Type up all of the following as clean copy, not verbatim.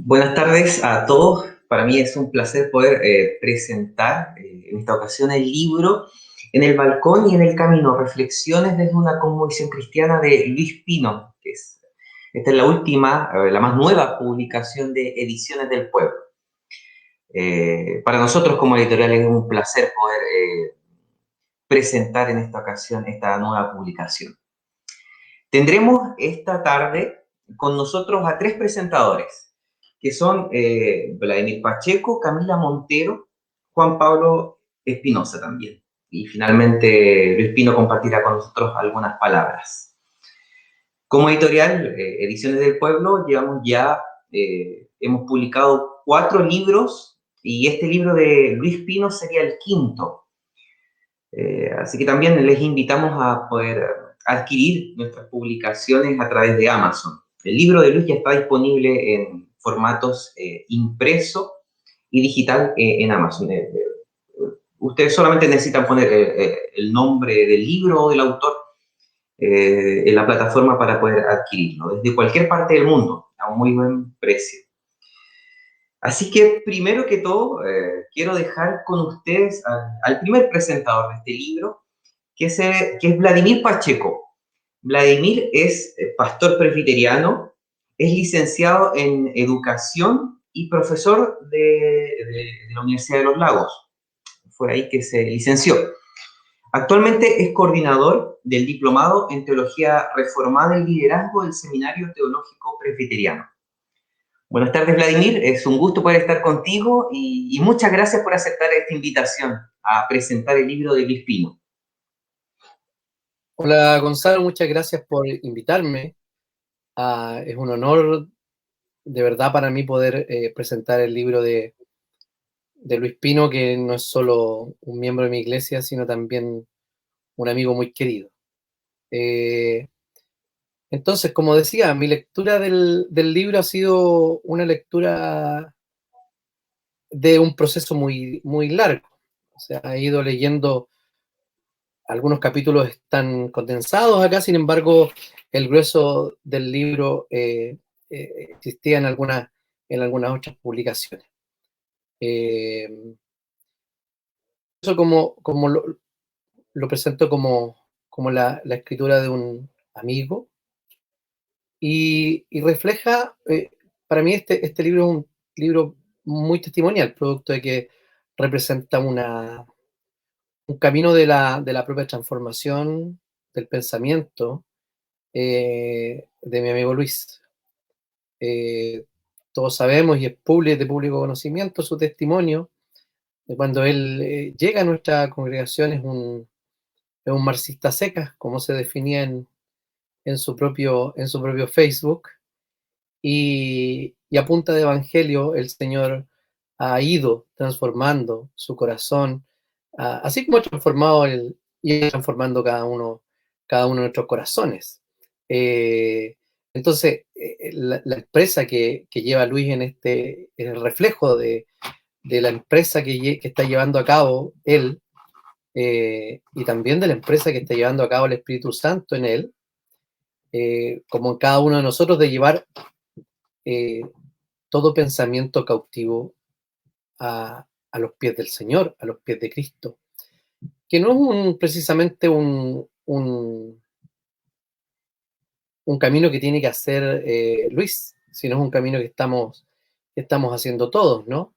Buenas tardes a todos. Para mí es un placer poder presentar en esta ocasión el libro En el balcón y en el camino, reflexiones desde una cosmovisión cristiana de Luis Pino, esta es la última, la más nueva publicación de Ediciones del Pueblo. Para nosotros como editorial es un placer poder presentar en esta ocasión esta nueva publicación. Tendremos esta tarde con nosotros a tres presentadores, que son Vladimir Pacheco, Camila Montero, Juan Pablo Espinosa también. Y finalmente Luis Pino compartirá con nosotros algunas palabras. Como editorial, Ediciones del Pueblo, hemos publicado 4 libros y este libro de Luis Pino sería el quinto. Así que también les invitamos a poder adquirir nuestras publicaciones a través de Amazon. El libro de Luis ya está disponible en formatos impreso y digital en Amazon. Ustedes solamente necesitan poner el nombre del libro o del autor en la plataforma para poder adquirirlo, desde cualquier parte del mundo, a un muy buen precio. Así que, primero que todo, quiero dejar con ustedes al primer presentador de este libro, que es Vladimir Pacheco. Vladimir es pastor presbiteriano, es licenciado en educación y profesor de la Universidad de los Lagos. Fue ahí que se licenció. Actualmente es coordinador del diplomado en Teología Reformada y Liderazgo del Seminario Teológico Presbiteriano. Buenas tardes, Vladimir. Es un gusto poder estar contigo y muchas gracias por aceptar esta invitación a presentar el libro de Luis Pino. Hola Gonzalo, muchas gracias por invitarme. Es un honor de verdad para mí poder presentar el libro de Luis Pino, que no es solo un miembro de mi iglesia, sino también un amigo muy querido. Entonces, como decía, mi lectura del libro ha sido una lectura de un proceso muy, muy largo. O sea, he ido leyendo, algunos capítulos están condensados acá, sin embargo, el grueso del libro existía en algunas otras publicaciones. Eso como lo presento como la escritura de un amigo y refleja, para mí este libro es un libro muy testimonial, producto de que representa un camino de la propia transformación del pensamiento de mi amigo Luis. Todos sabemos y es de público conocimiento su testimonio de cuando él llega a nuestra congregación. Es un marxista secas, como se definía en su propio Facebook, y a punta de evangelio el Señor ha ido transformando su corazón, así como ha transformado y ha transformando cada uno de nuestros corazones. Eh, entonces, la empresa que lleva Luis es el reflejo de la empresa que está llevando a cabo él, y también de la empresa que está llevando a cabo el Espíritu Santo en él, como en cada uno de nosotros, de llevar eh, todo pensamiento cautivo a los pies del Señor, a los pies de Cristo, que no es precisamente un camino que tiene que hacer Luis, sino es un camino que estamos haciendo todos, ¿no?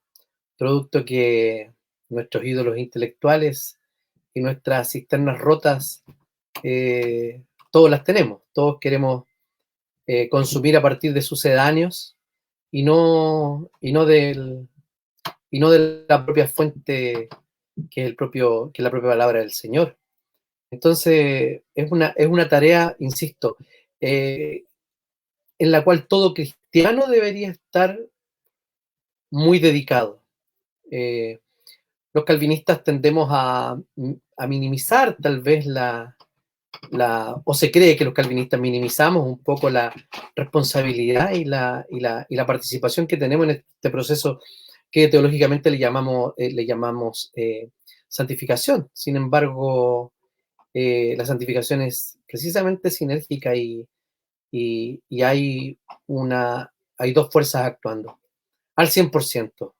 Producto que nuestros ídolos intelectuales y nuestras cisternas rotas, todos las tenemos, todos queremos consumir a partir de sucedáneos y no de la propia fuente que es la propia palabra del Señor. Entonces, es una tarea, insisto, eh, en la cual todo cristiano debería estar muy dedicado. Eh, los calvinistas tendemos a minimizar tal vez o se cree que los calvinistas minimizamos un poco la responsabilidad y la participación que tenemos en este proceso que teológicamente le llamamos santificación. Sin embargo, la santificación es precisamente sinérgica y hay dos fuerzas actuando. al 100%.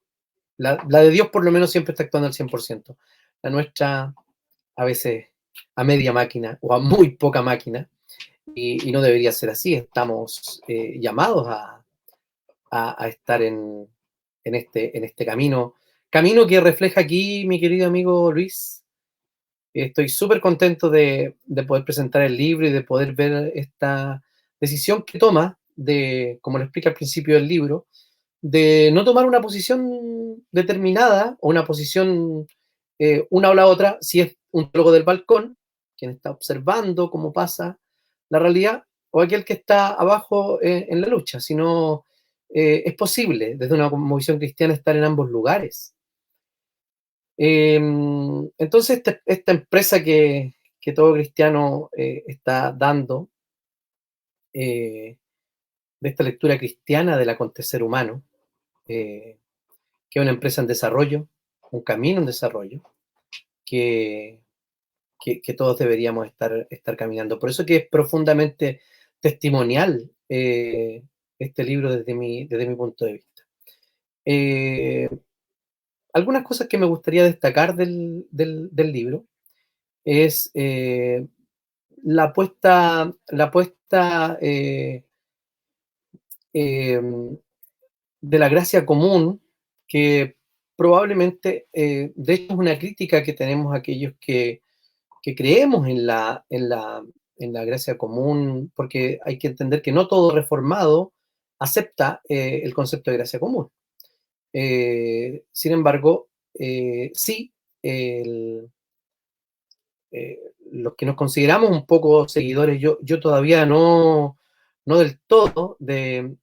La de Dios por lo menos siempre está actuando al 100%. La nuestra a veces a media máquina o a muy poca máquina, y no debería ser así. Estamos llamados a estar en este camino que refleja aquí mi querido amigo Luis. Estoy súper contento de poder presentar el libro y de poder ver esta decisión que toma, como lo explica al principio del libro, de no tomar una posición determinada o una posición una o la otra, si es un teólogo del balcón, quien está observando cómo pasa la realidad, o aquel que está abajo en la lucha, sino es posible desde una visión cristiana estar en ambos lugares. Entonces, esta empresa que todo cristiano está dando, de esta lectura cristiana del acontecer humano, que es una empresa en desarrollo, un camino en desarrollo, que, que todos deberíamos estar caminando. Por eso que es profundamente testimonial este libro desde mi punto de vista. Algunas cosas que me gustaría destacar del libro es la puesta eh, de la gracia común, que probablemente, de hecho, es una crítica que tenemos aquellos que creemos en la gracia común, porque hay que entender que no todo reformado acepta el concepto de gracia común. Sin embargo, sí, el, los que nos consideramos un poco seguidores, yo todavía no del todo de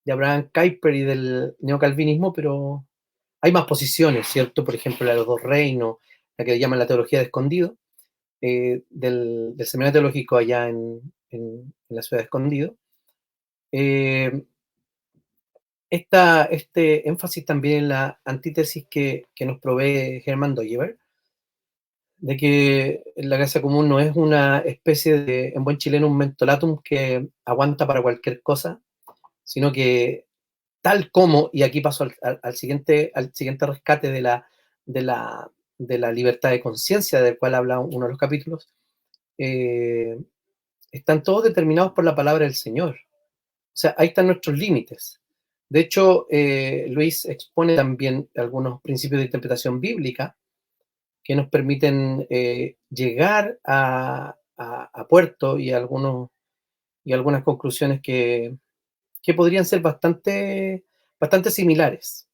Abraham Kuyper y del neocalvinismo, pero hay más posiciones, ¿cierto? Por ejemplo, la de los dos reinos, la que le llaman la teología de escondido, del seminario teológico allá en la ciudad de Escondido. Eh, este énfasis también en la antítesis que nos provee Hermann Dooyeweerd, de que la gracia común no es una especie de, en buen chileno, un mentolatum que aguanta para cualquier cosa, sino que tal como, y aquí paso al siguiente rescate de la, de la libertad de conciencia, del cual habla uno de los capítulos, eh, están todos determinados por la palabra del Señor. O sea, ahí están nuestros límites. De hecho, Luis expone también algunos principios de interpretación bíblica que nos permiten llegar a puerto y algunas conclusiones que podrían ser bastante similares.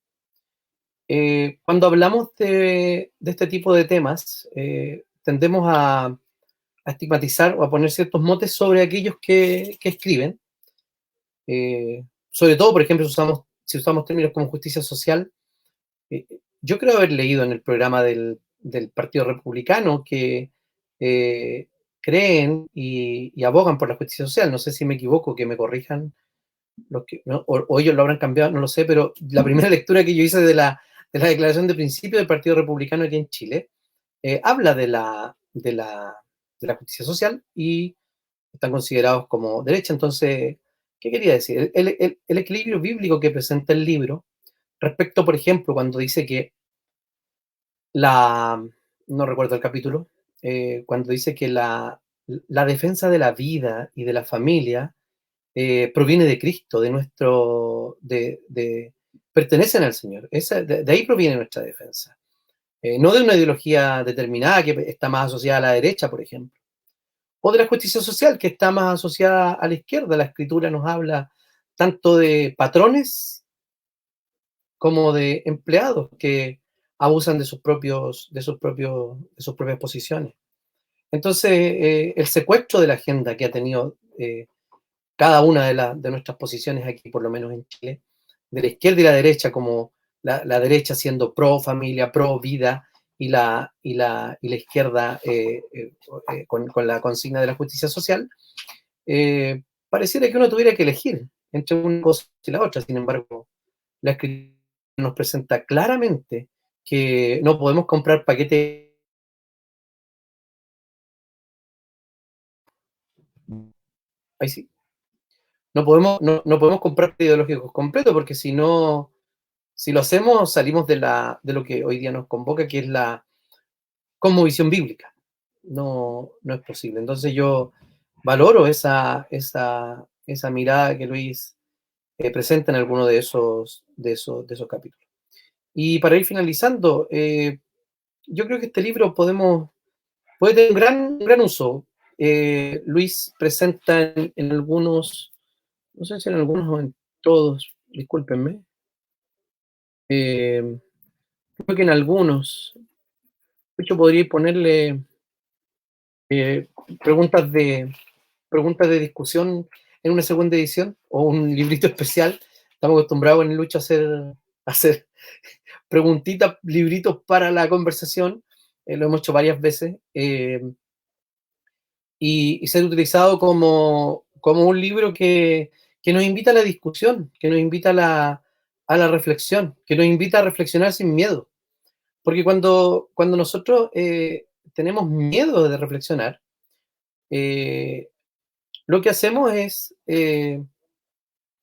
Cuando hablamos de este tipo de temas, tendemos a estigmatizar o a poner ciertos motes sobre aquellos que escriben. Sobre todo, por ejemplo, si usamos términos como justicia social. eh, yo creo haber leído en el programa del Partido Republicano que creen y abogan por la justicia social. No sé si me equivoco, que me corrijan ¿no? o ellos lo habrán cambiado, no lo sé, pero la primera lectura que yo hice de la declaración de principio del Partido Republicano aquí en Chile habla de la justicia social y están considerados como derecha. Entonces, ¿qué quería decir? El equilibrio bíblico que presenta el libro respecto, por ejemplo, cuando dice que no recuerdo el capítulo, cuando dice que la defensa de la vida y de la familia proviene de Cristo, pertenecen al Señor. De ahí proviene nuestra defensa. No de una ideología determinada que está más asociada a la derecha, por ejemplo, o de la justicia social que está más asociada a la izquierda. La Escritura nos habla tanto de patrones como de empleados que abusan de sus propias posiciones. Entonces, el secuestro de la agenda que ha tenido cada una de nuestras posiciones aquí, por lo menos en Chile, de la izquierda y la derecha, como la derecha siendo pro familia, pro vida, y la izquierda con la consigna de la justicia social, pareciera que uno tuviera que elegir entre una cosa y la otra. Sin embargo, la Escritura nos presenta claramente que no podemos comprar paquetes. Ahí sí. no podemos comprar ideológicos completos, porque si no, si lo hacemos, salimos de lo que hoy día nos convoca, que es la cosmovisión bíblica. No es posible. Entonces yo valoro esa mirada que Luis presenta en alguno de esos capítulos. Y para ir finalizando, yo creo que este libro puede tener un gran uso. Luis presenta en algunos, no sé si en algunos o en todos, discúlpenme, creo que en algunos, de hecho podría ponerle eh, preguntas de, preguntas de discusión en una segunda edición o un librito especial. Estamos acostumbrados en Lucha a hacer preguntitas, libritos para la conversación. Lo hemos hecho varias veces. Y ser utilizado como un libro que nos invita a la discusión, que nos invita a la reflexión, que nos invita a reflexionar sin miedo. Porque cuando nosotros tenemos miedo de reflexionar, eh, lo que hacemos es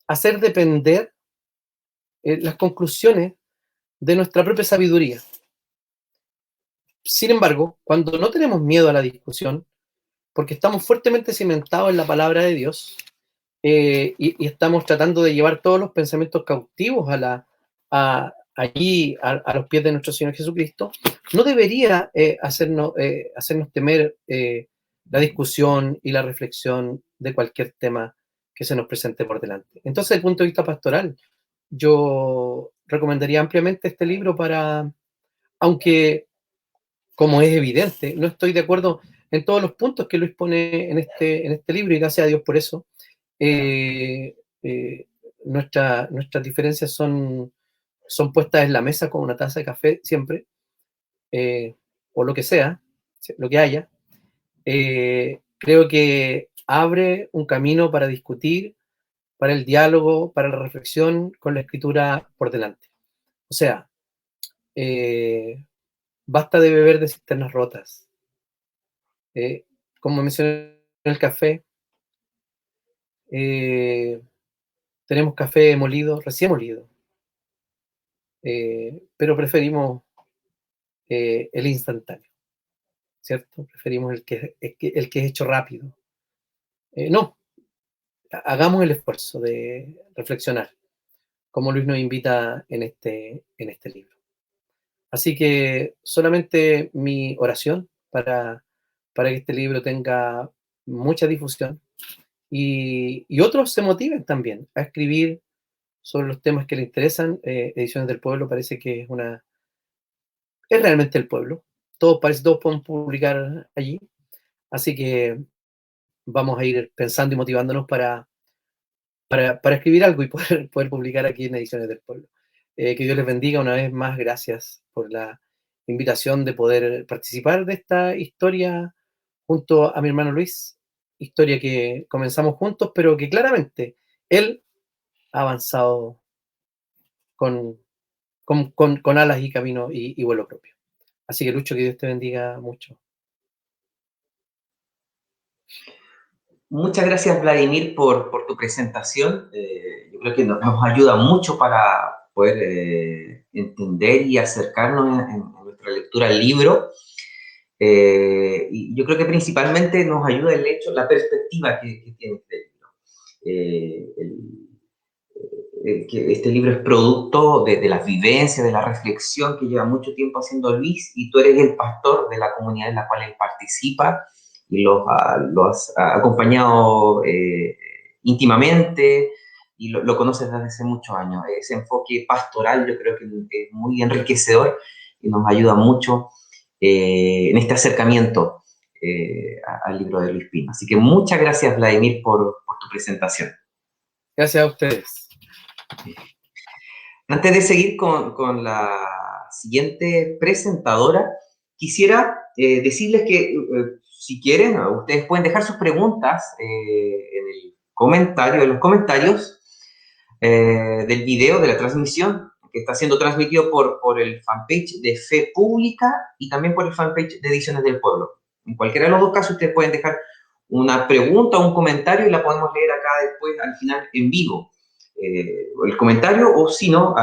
hacer depender las conclusiones de nuestra propia sabiduría. Sin embargo, cuando no tenemos miedo a la discusión, porque estamos fuertemente cimentados en la palabra de Dios, y estamos tratando de llevar todos los pensamientos cautivos a los pies de nuestro Señor Jesucristo, no debería hacernos temer la discusión y la reflexión de cualquier tema que se nos presente por delante. Entonces, desde el punto de vista pastoral, yo recomendaría ampliamente este libro aunque, como es evidente, no estoy de acuerdo en todos los puntos que Luis pone en este libro, y gracias a Dios por eso. eh, eh, nuestras diferencias son puestas en la mesa con una taza de café siempre, o lo que sea, lo que haya. Creo que abre un camino para discutir, para el diálogo, para la reflexión con la escritura por delante. O sea, eh, basta de beber de cisternas rotas. Como mencioné en el café, eh, tenemos café molido, recién molido, pero preferimos el instantáneo, ¿cierto? Preferimos el que es hecho rápido. No, hagamos el esfuerzo de reflexionar, como Luis nos invita en este libro. Así que solamente mi oración para que este libro tenga mucha difusión y otros se motiven también a escribir sobre los temas que les interesan. Ediciones del Pueblo parece que es realmente el pueblo. Todos pueden publicar allí. Así que vamos a ir pensando y motivándonos para escribir algo y poder publicar aquí en Ediciones del Pueblo. Que Dios les bendiga una vez más. Gracias por la invitación de poder participar de esta historia junto a mi hermano Luis. Historia que comenzamos juntos, pero que claramente él ha avanzado con, con alas y camino y vuelo propio. Así que Lucho, que Dios te bendiga mucho. Muchas gracias, Vladimir, por tu presentación. Yo creo que nos ayuda mucho para poder entender y acercarnos en nuestra lectura al libro. Y yo creo que principalmente nos ayuda el hecho, la perspectiva que tiene este libro. Que este libro es producto de las vivencias, de la reflexión que lleva mucho tiempo haciendo Luis, y tú eres el pastor de la comunidad en la cual él participa y lo has acompañado íntimamente y lo conoces desde hace muchos años. Ese enfoque pastoral yo creo que es muy enriquecedor y nos ayuda mucho en este acercamiento al libro de Luis Pino. Así que muchas gracias, Vladimir, por tu presentación. Gracias a ustedes. Antes de seguir con la siguiente presentadora, quisiera decirles que si quieren, ustedes pueden dejar sus preguntas en los comentarios del video de la transmisión, que está siendo transmitido por el fanpage de Fe Pública y también por el fanpage de Ediciones del Pueblo. En cualquiera de los dos casos, ustedes pueden dejar una pregunta o un comentario y la podemos leer acá después al final en vivo. El comentario o si no,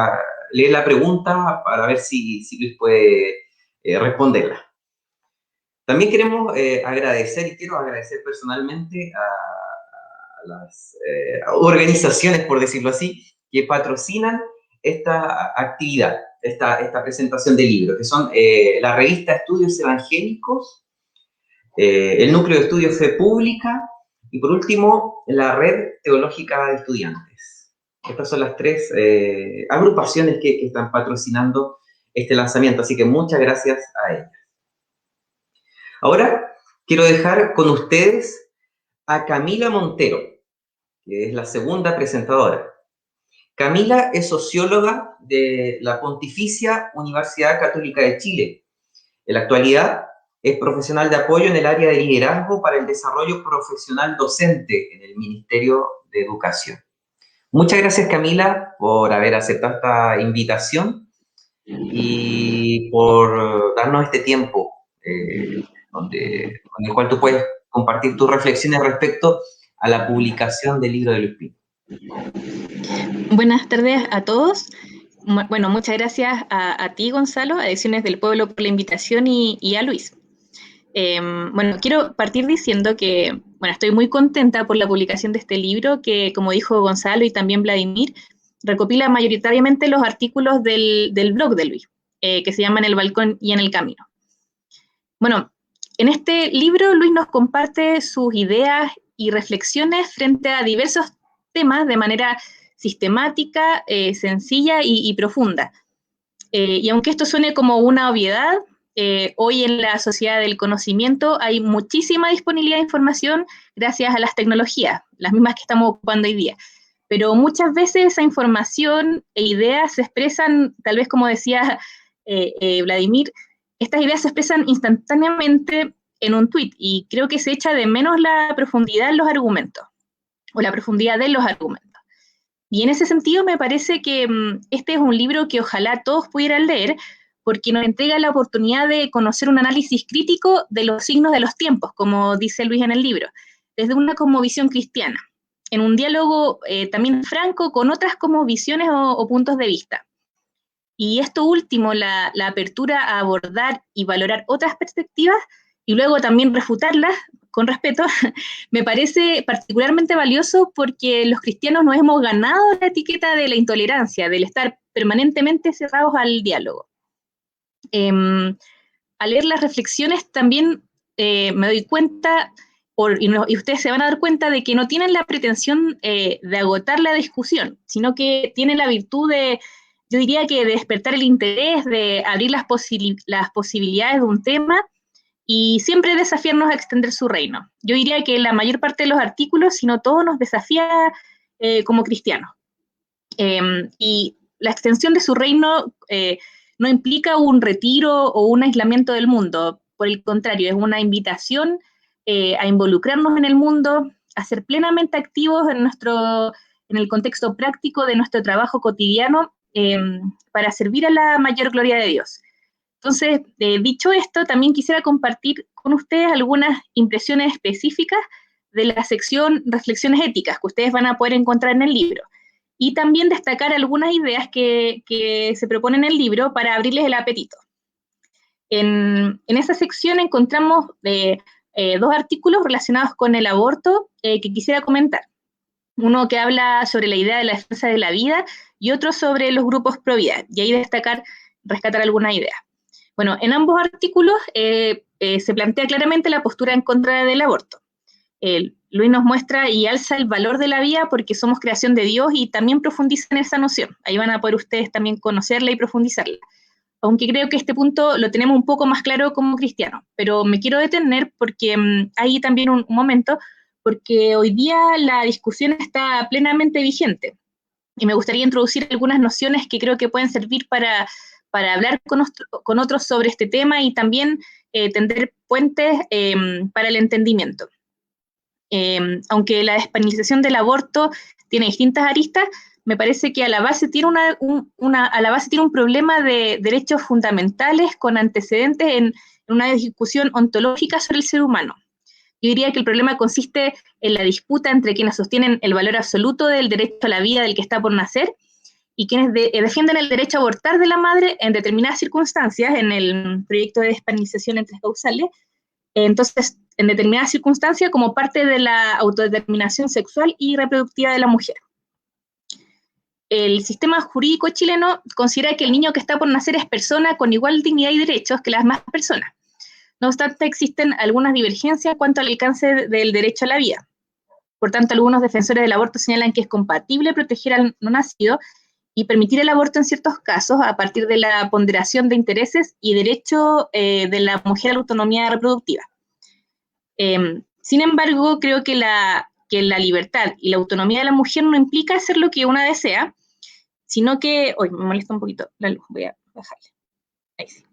leer la pregunta para ver si Luis puede responderla. También queremos agradecer y quiero agradecer personalmente a las organizaciones, por decirlo así, que patrocinan esta actividad, esta presentación del libro, que son la revista Estudios Evangélicos, el Núcleo de Estudios Fe Pública y por último la Red Teológica de Estudiantes. Estas son las tres agrupaciones que están patrocinando este lanzamiento, así que muchas gracias a ellas. Ahora quiero dejar con ustedes a Camila Montero, que es la segunda presentadora. Camila es socióloga de la Pontificia Universidad Católica de Chile. En la actualidad es profesional de apoyo en el área de liderazgo para el desarrollo profesional docente en el Ministerio de Educación. Muchas gracias, Camila, por haber aceptado esta invitación y por darnos este tiempo con el cual tú puedes compartir tus reflexiones respecto a la publicación del libro de Luis Pino. Buenas tardes a todos. Bueno, muchas gracias a ti, Gonzalo, a Ediciones del Pueblo por la invitación y a Luis. Bueno, quiero partir diciendo que, bueno, estoy muy contenta por la publicación de este libro que, como dijo Gonzalo y también Vladimir, recopila mayoritariamente los artículos del blog de Luis, que se llama En el Balcón y en el Camino. Bueno, en este libro Luis nos comparte sus ideas y reflexiones frente a diversos temas de manera sistemática, sencilla y profunda. Y aunque esto suene como una obviedad, hoy en la sociedad del conocimiento hay muchísima disponibilidad de información gracias a las tecnologías, las mismas que estamos ocupando hoy día. Pero muchas veces esa información e ideas se expresan, tal vez como decía Vladimir, estas ideas se expresan instantáneamente en un tuit y creo que se echa de menos la profundidad en los argumentos o la profundidad de los argumentos. Y en ese sentido me parece que este es un libro que ojalá todos pudieran leer porque nos entrega la oportunidad de conocer un análisis crítico de los signos de los tiempos, como dice Luis en el libro, desde una cosmovisión cristiana, en un diálogo también franco con otras cosmovisiones o puntos de vista. Y esto último, la apertura a abordar y valorar otras perspectivas y luego también refutarlas con respeto, me parece particularmente valioso porque los cristianos nos hemos ganado la etiqueta de la intolerancia, del estar permanentemente cerrados al diálogo. Al leer las reflexiones también me doy cuenta, y ustedes se van a dar cuenta de que no tienen la pretensión de agotar la discusión, sino que tienen la virtud de, yo diría que de despertar el interés, de abrir las posibilidades de un tema y siempre desafiarnos a extender su reino. Yo diría que la mayor parte de los artículos, si no todo, nos desafía como cristianos. Y la extensión de su reino no implica un retiro o un aislamiento del mundo. Por el contrario, es una invitación a involucrarnos en el mundo, a ser plenamente activos en el contexto práctico de nuestro trabajo cotidiano para servir a la mayor gloria de Dios. Entonces, dicho esto, también quisiera compartir con ustedes algunas impresiones específicas de la sección Reflexiones Éticas que ustedes van a poder encontrar en el libro. Y también destacar algunas ideas que se proponen en el libro para abrirles el apetito. En esa sección encontramos dos artículos relacionados con el aborto que quisiera comentar. Uno que habla sobre la idea de la defensa de la vida y otro sobre los grupos pro vida. Y ahí rescatar alguna idea. Bueno, en ambos artículos se plantea claramente la postura en contra del aborto. Luis nos muestra y alza el valor de la vida porque somos creación de Dios y también profundiza en esa noción. Ahí van a poder ustedes también conocerla y profundizarla. Aunque creo que este punto lo tenemos un poco más claro como cristianos, pero me quiero detener porque hay también un momento, porque hoy día la discusión está plenamente vigente y me gustaría introducir algunas nociones que creo que pueden servir para hablar con otros sobre este tema y también tender puentes para el entendimiento. Aunque la despenalización del aborto tiene distintas aristas, me parece que a la base tiene un problema de derechos fundamentales con antecedentes en una discusión ontológica sobre el ser humano. Yo diría que el problema consiste en la disputa entre quienes sostienen el valor absoluto del derecho a la vida del que está por nacer y quienes defienden el derecho a abortar de la madre en determinadas circunstancias, en el proyecto de despenalización en 3 causales. Entonces, en determinadas circunstancias, como parte de la autodeterminación sexual y reproductiva de la mujer. El sistema jurídico chileno considera que el niño que está por nacer es persona con igual dignidad y derechos que las demás personas. No obstante, existen algunas divergencias en cuanto al alcance del derecho a la vida. Por tanto, algunos defensores del aborto señalan que es compatible proteger al no nacido y permitir el aborto en ciertos casos a partir de la ponderación de intereses y derecho de la mujer a la autonomía reproductiva. Sin embargo, creo que la libertad y la autonomía de la mujer no implica hacer lo que una desea, sino que... Uy, me molesta un poquito la luz, voy a bajarle. Ahí sí.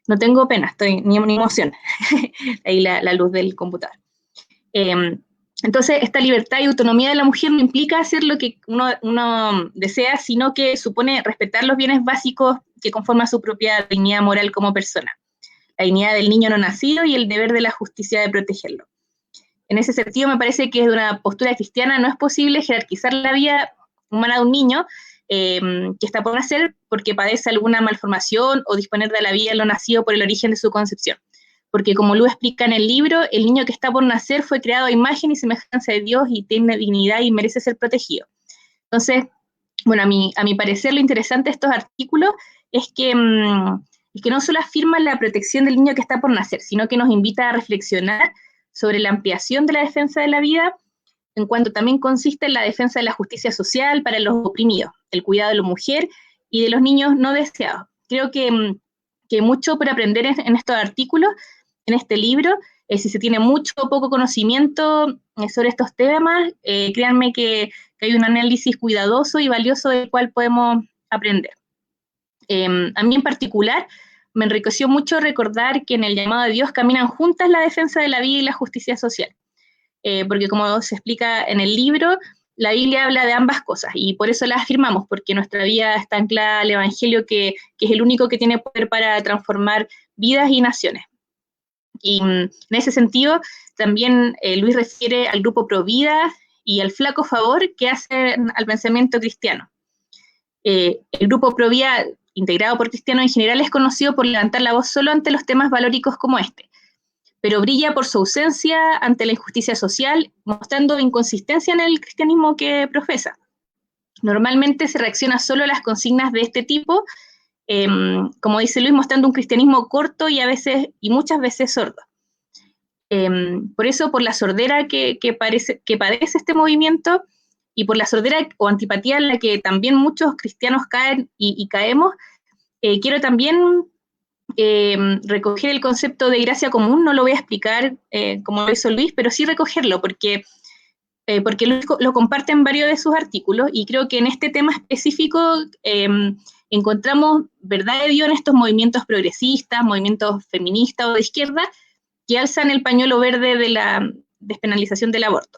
No tengo pena, estoy ni emoción. Ahí la luz del computador. Entonces, esta libertad y autonomía de la mujer no implica hacer lo que uno desea, sino que supone respetar los bienes básicos que conforman su propia dignidad moral como persona. La dignidad del niño no nacido y el deber de la justicia de protegerlo. En ese sentido, me parece que desde una postura cristiana no es posible jerarquizar la vida humana de un niño que está por nacer porque padece alguna malformación o disponer de la vida en lo nacido por el origen de su concepción. Porque como Lu explica en el libro, el niño que está por nacer fue creado a imagen y semejanza de Dios y tiene dignidad y merece ser protegido. Entonces, bueno, a mi parecer lo interesante de estos artículos es que no solo afirman la protección del niño que está por nacer, sino que nos invita a reflexionar sobre la ampliación de la defensa de la vida, en cuanto también consiste en la defensa de la justicia social para los oprimidos, el cuidado de la mujer y de los niños no deseados. Creo que mucho por aprender en estos artículos, en este libro. Si se tiene mucho o poco conocimiento sobre estos temas, créanme que hay un análisis cuidadoso y valioso del cual podemos aprender. A mí en particular me enriqueció mucho recordar que en el llamado de Dios caminan juntas la defensa de la vida y la justicia social, porque como se explica en el libro, la Biblia habla de ambas cosas y por eso las afirmamos, porque nuestra vida está anclada al Evangelio que es el único que tiene poder para transformar vidas y naciones. Y en ese sentido, también Luis refiere al grupo Provida y al flaco favor que hacen al pensamiento cristiano. El grupo Provida, integrado por cristianos en general, es conocido por levantar la voz solo ante los temas valóricos como este, pero brilla por su ausencia ante la injusticia social, mostrando inconsistencia en el cristianismo que profesa. Normalmente se reacciona solo a las consignas de este tipo, como dice Luis, mostrando un cristianismo corto y muchas veces sordo. Por eso, por la sordera que padece este movimiento, y por la sordera o antipatía en la que también muchos cristianos caen y caemos, quiero también recoger el concepto de gracia común. No lo voy a explicar como lo hizo Luis, pero sí recogerlo, porque Luis lo comparte en varios de sus artículos, y creo que en este tema específico encontramos verdad de Dios en estos movimientos progresistas, movimientos feministas o de izquierda, que alzan el pañuelo verde de la despenalización del aborto,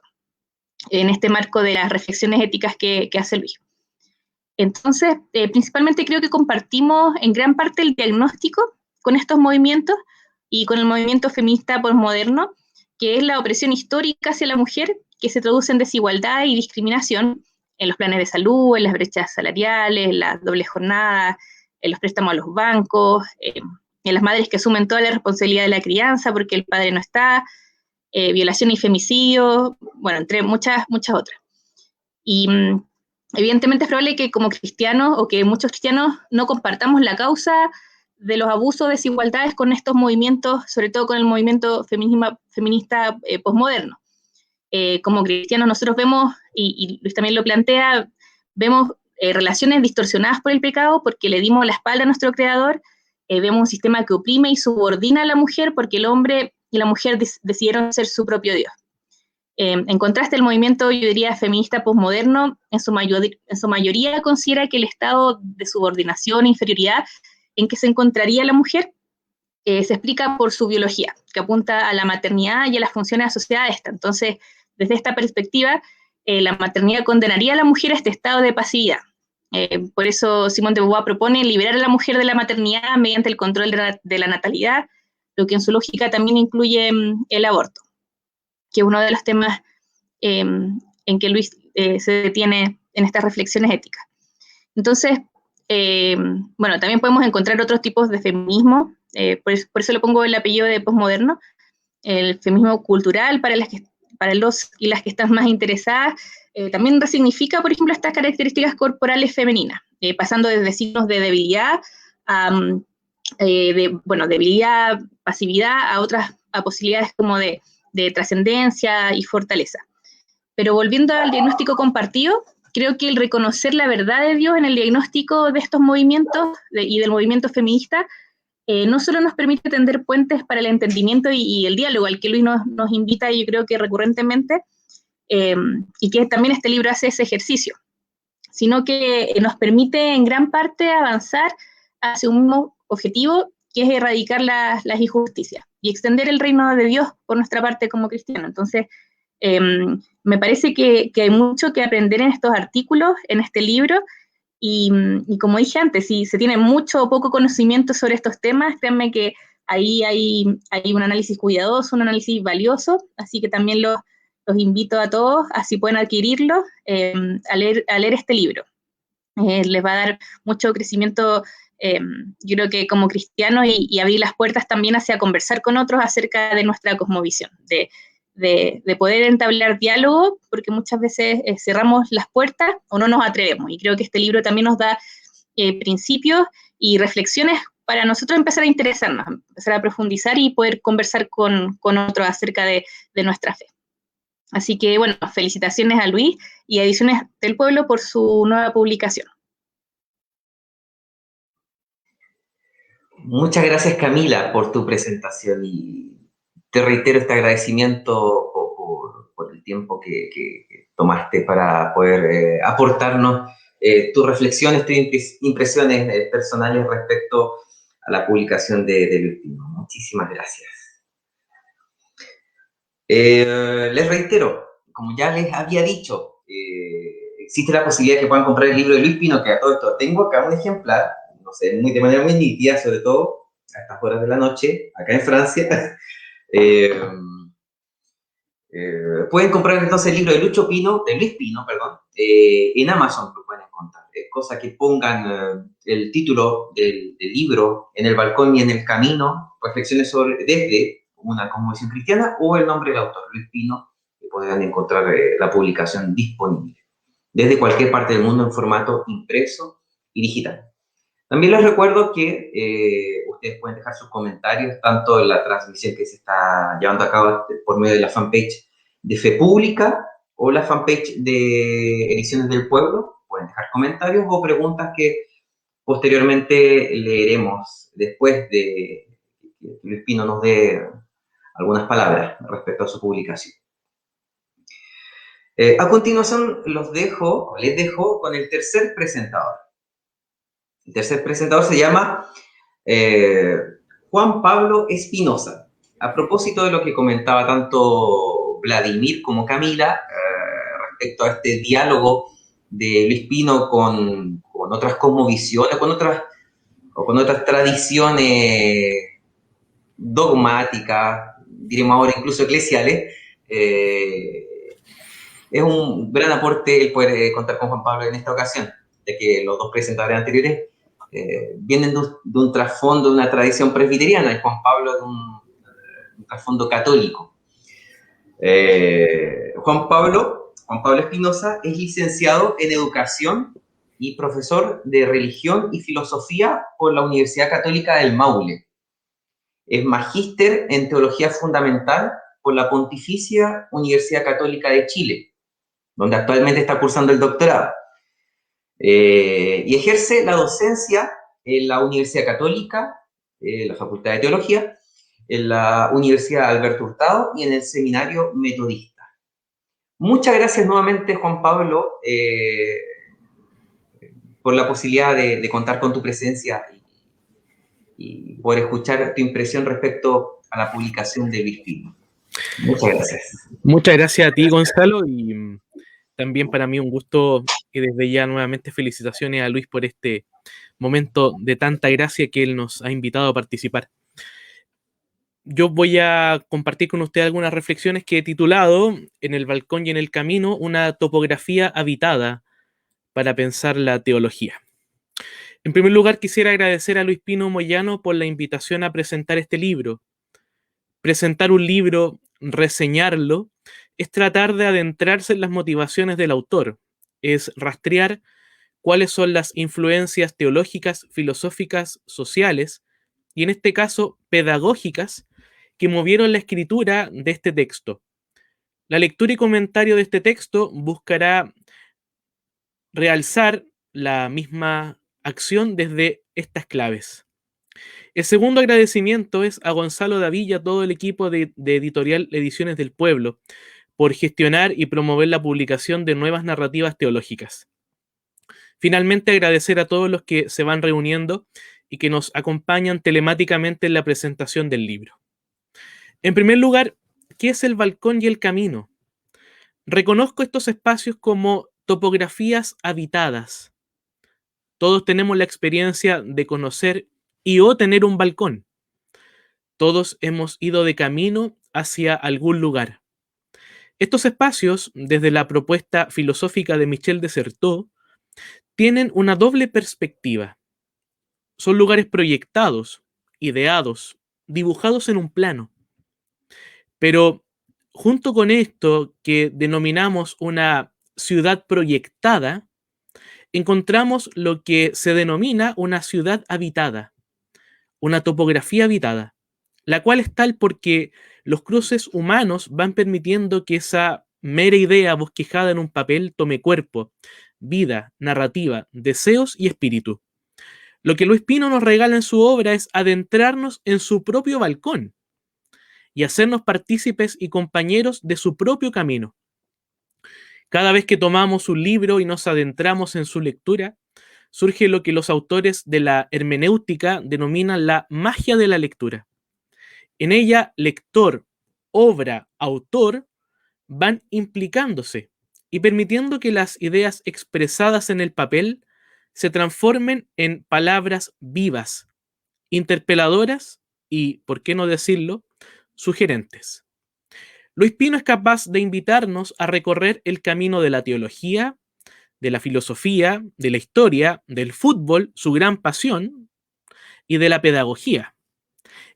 en este marco de las reflexiones éticas que hace Luis. Entonces, principalmente creo que compartimos en gran parte el diagnóstico con estos movimientos y con el movimiento feminista posmoderno, que es la opresión histórica hacia la mujer, que se traduce en desigualdad y discriminación en los planes de salud, en las brechas salariales, en las dobles jornadas, en los préstamos a los bancos, en las madres que asumen toda la responsabilidad de la crianza porque el padre no está, violación y femicidio, bueno, entre muchas otras. Y evidentemente es probable que como cristianos, o que muchos cristianos, no compartamos la causa de los abusos, desigualdades con estos movimientos, sobre todo con el movimiento feminista posmoderno. Como cristianos nosotros vemos, y Luis también lo plantea, vemos relaciones distorsionadas por el pecado porque le dimos la espalda a nuestro Creador, vemos un sistema que oprime y subordina a la mujer porque el hombre y la mujer decidieron ser su propio Dios. En contraste, el movimiento, yo diría, feminista posmoderno, en su mayoría considera que el estado de subordinación e inferioridad en que se encontraría la mujer se explica por su biología, que apunta a la maternidad y a las funciones asociadas a esta. Entonces, desde esta perspectiva, la maternidad condenaría a la mujer a este estado de pasividad. Por eso Simone de Beauvoir propone liberar a la mujer de la maternidad mediante el control de la natalidad, lo que en su lógica también incluye el aborto. que es uno de los temas en que Luis se detiene en estas reflexiones éticas. Entonces, bueno, también podemos encontrar otros tipos de feminismo, por eso le pongo el apellido de posmoderno, el feminismo cultural para los y las que están más interesadas. También resignifica, por ejemplo, estas características corporales femeninas, pasando desde signos de debilidad debilidad, pasividad, a posibilidades como de trascendencia y fortaleza. Pero volviendo al diagnóstico compartido, creo que el reconocer la verdad de Dios en el diagnóstico de estos movimientos y del movimiento feminista no solo nos permite tender puentes para el entendimiento y el diálogo al que Luis nos invita, yo creo que recurrentemente, y que también este libro hace ese ejercicio, sino que nos permite en gran parte avanzar hacia un mismo objetivo, que es erradicar las injusticias y extender el reino de Dios por nuestra parte como cristianos. Entonces, me parece que hay mucho que aprender en estos artículos, en este libro, y como dije antes, si se tiene mucho o poco conocimiento sobre estos temas, créanme que ahí hay un análisis cuidadoso, un análisis valioso, así que también los invito a todos, así pueden adquirirlo, a leer este libro. Les va a dar mucho crecimiento, yo creo que como cristianos, y abrir las puertas también hacia conversar con otros acerca de nuestra cosmovisión, de poder entablar diálogo, porque muchas veces cerramos las puertas o no nos atrevemos, y creo que este libro también nos da principios y reflexiones para nosotros empezar a interesarnos, empezar a profundizar y poder conversar con otros acerca de nuestra fe. Así que, bueno, felicitaciones a Luis y a Ediciones del Pueblo por su nueva publicación. Muchas gracias, Camila, por tu presentación, y te reitero este agradecimiento por el tiempo que tomaste para poder aportarnos tus reflexiones, tus impresiones personales respecto a la publicación de Luis Pino. Muchísimas gracias. Les reitero, como ya les había dicho, existe la posibilidad de que puedan comprar el libro de Luis Pino, que a todo esto tengo acá un ejemplar, no sé, de manera muy nítida, sobre todo a estas horas de la noche, acá en Francia. Pueden comprar entonces el libro de Luis Pino, en Amazon lo pueden encontrar. Es cosa que pongan el título del libro en el balcón y en el camino, reflexiones desde una cosmovisión cristiana, o el nombre del autor, Luis Pino, que podrán encontrar la publicación disponible desde cualquier parte del mundo en formato impreso y digital. También les recuerdo que ustedes pueden dejar sus comentarios tanto en la transmisión que se está llevando a cabo por medio de la fanpage de Fe Pública o la fanpage de Ediciones del Pueblo. Pueden dejar comentarios o preguntas que posteriormente leeremos después de que Luis Pino nos dé algunas palabras respecto a su publicación. A continuación les dejo con el tercer presentador. El tercer presentador se llama Juan Pablo Espinosa. A propósito de lo que comentaba tanto Vladimir como Camila respecto a este diálogo de Luis Pino con otras cosmovisiones, con otras tradiciones dogmáticas, diremos ahora incluso eclesiales, es un gran aporte el poder contar con Juan Pablo en esta ocasión, ya que los dos presentadores anteriores vienen de un trasfondo, de una tradición presbiteriana, y Juan Pablo de un trasfondo católico. Juan Pablo Espinosa es licenciado en Educación y profesor de Religión y Filosofía por la Universidad Católica del Maule. Es magíster en Teología Fundamental por la Pontificia Universidad Católica de Chile, donde actualmente está cursando el doctorado. Y ejerce la docencia en la Universidad Católica, la Facultad de Teología, en la Universidad Alberto Hurtado y en el Seminario Metodista. Muchas gracias nuevamente, Juan Pablo, por la posibilidad de contar con tu presencia y poder escuchar tu impresión respecto a la publicación de Luis Pino. Muchas gracias. Muchas gracias a ti, Gonzalo, y también para mí un gusto, que desde ya nuevamente felicitaciones a Luis por este momento de tanta gracia que él nos ha invitado a participar. yo voy a compartir con usted algunas reflexiones que he titulado En el balcón y en el camino, una topografía habitada para pensar la teología. En primer lugar, quisiera agradecer a Luis Pino Moyano por la invitación a presentar este libro. Presentar un libro, reseñarlo, es tratar de adentrarse en las motivaciones del autor, es rastrear cuáles son las influencias teológicas, filosóficas, sociales y en este caso pedagógicas que movieron la escritura de este texto. La lectura y comentario de este texto buscará realzar la misma acción desde estas claves. El segundo agradecimiento es a Gonzalo Davilla, a todo el equipo de Editorial Ediciones del Pueblo, por gestionar y promover la publicación de nuevas narrativas teológicas. Finalmente, agradecer a todos los que se van reuniendo y que nos acompañan telemáticamente en la presentación del libro. En primer lugar, ¿qué es el balcón y el camino? Reconozco estos espacios como topografías habitadas. Todos tenemos la experiencia de conocer y o tener un balcón. Todos hemos ido de camino hacia algún lugar. Estos espacios, desde la propuesta filosófica de Michel de Certeau, tienen una doble perspectiva. Son lugares proyectados, ideados, dibujados en un plano. Pero junto con esto que denominamos una ciudad proyectada, encontramos lo que se denomina una ciudad habitada, una topografía habitada, la cual es tal porque los cruces humanos van permitiendo que esa mera idea bosquejada en un papel tome cuerpo, vida, narrativa, deseos y espíritu. Lo que Luis Pino nos regala en su obra es adentrarnos en su propio balcón y hacernos partícipes y compañeros de su propio camino. Cada vez que tomamos un libro y nos adentramos en su lectura, surge lo que los autores de la hermenéutica denominan la magia de la lectura. En ella, lector, obra, autor van implicándose y permitiendo que las ideas expresadas en el papel se transformen en palabras vivas, interpeladoras y, por qué no decirlo, sugerentes. Luis Pino es capaz de invitarnos a recorrer el camino de la teología, de la filosofía, de la historia, del fútbol, su gran pasión, y de la pedagogía.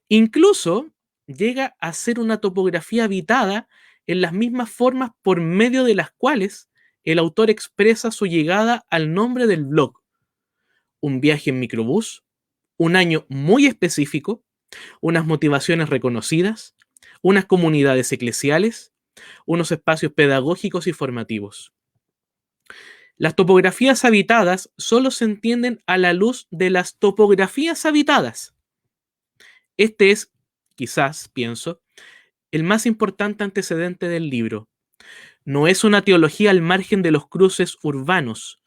Incluso llega a ser una topografía habitada en las mismas formas por medio de las cuales el autor expresa su llegada al nombre del blog. Un viaje en microbús, un año muy específico, unas motivaciones reconocidas, unas comunidades eclesiales, unos espacios pedagógicos y formativos. Las topografías habitadas solo se entienden a la luz de las topografías habitadas. Este es, quizás, pienso, el más importante antecedente del libro. No es una teología al margen de los cruces urbanos,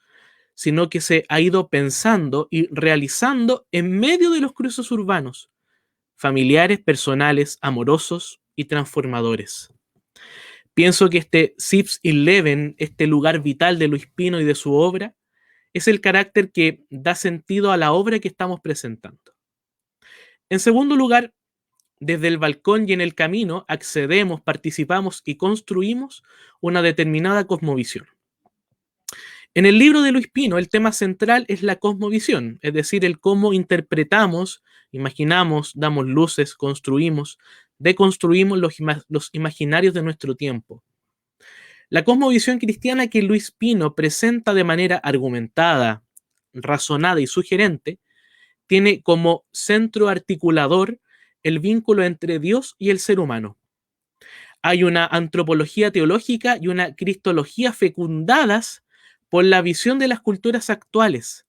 sino que se ha ido pensando y realizando en medio de los cruces urbanos, familiares, personales, amorosos y transformadores. Pienso que este Sips 11, este lugar vital de Luis Pino y de su obra, es el carácter que da sentido a la obra que estamos presentando. En segundo lugar, desde el balcón y en el camino accedemos, participamos y construimos una determinada cosmovisión. En el libro de Luis Pino, el tema central es la cosmovisión, es decir, el cómo interpretamos, imaginamos, damos luces, construimos, deconstruimos los imaginarios de nuestro tiempo. La cosmovisión cristiana que Luis Pino presenta de manera argumentada, razonada y sugerente, tiene como centro articulador el vínculo entre Dios y el ser humano. Hay una antropología teológica y una cristología fecundadas por la visión de las culturas actuales.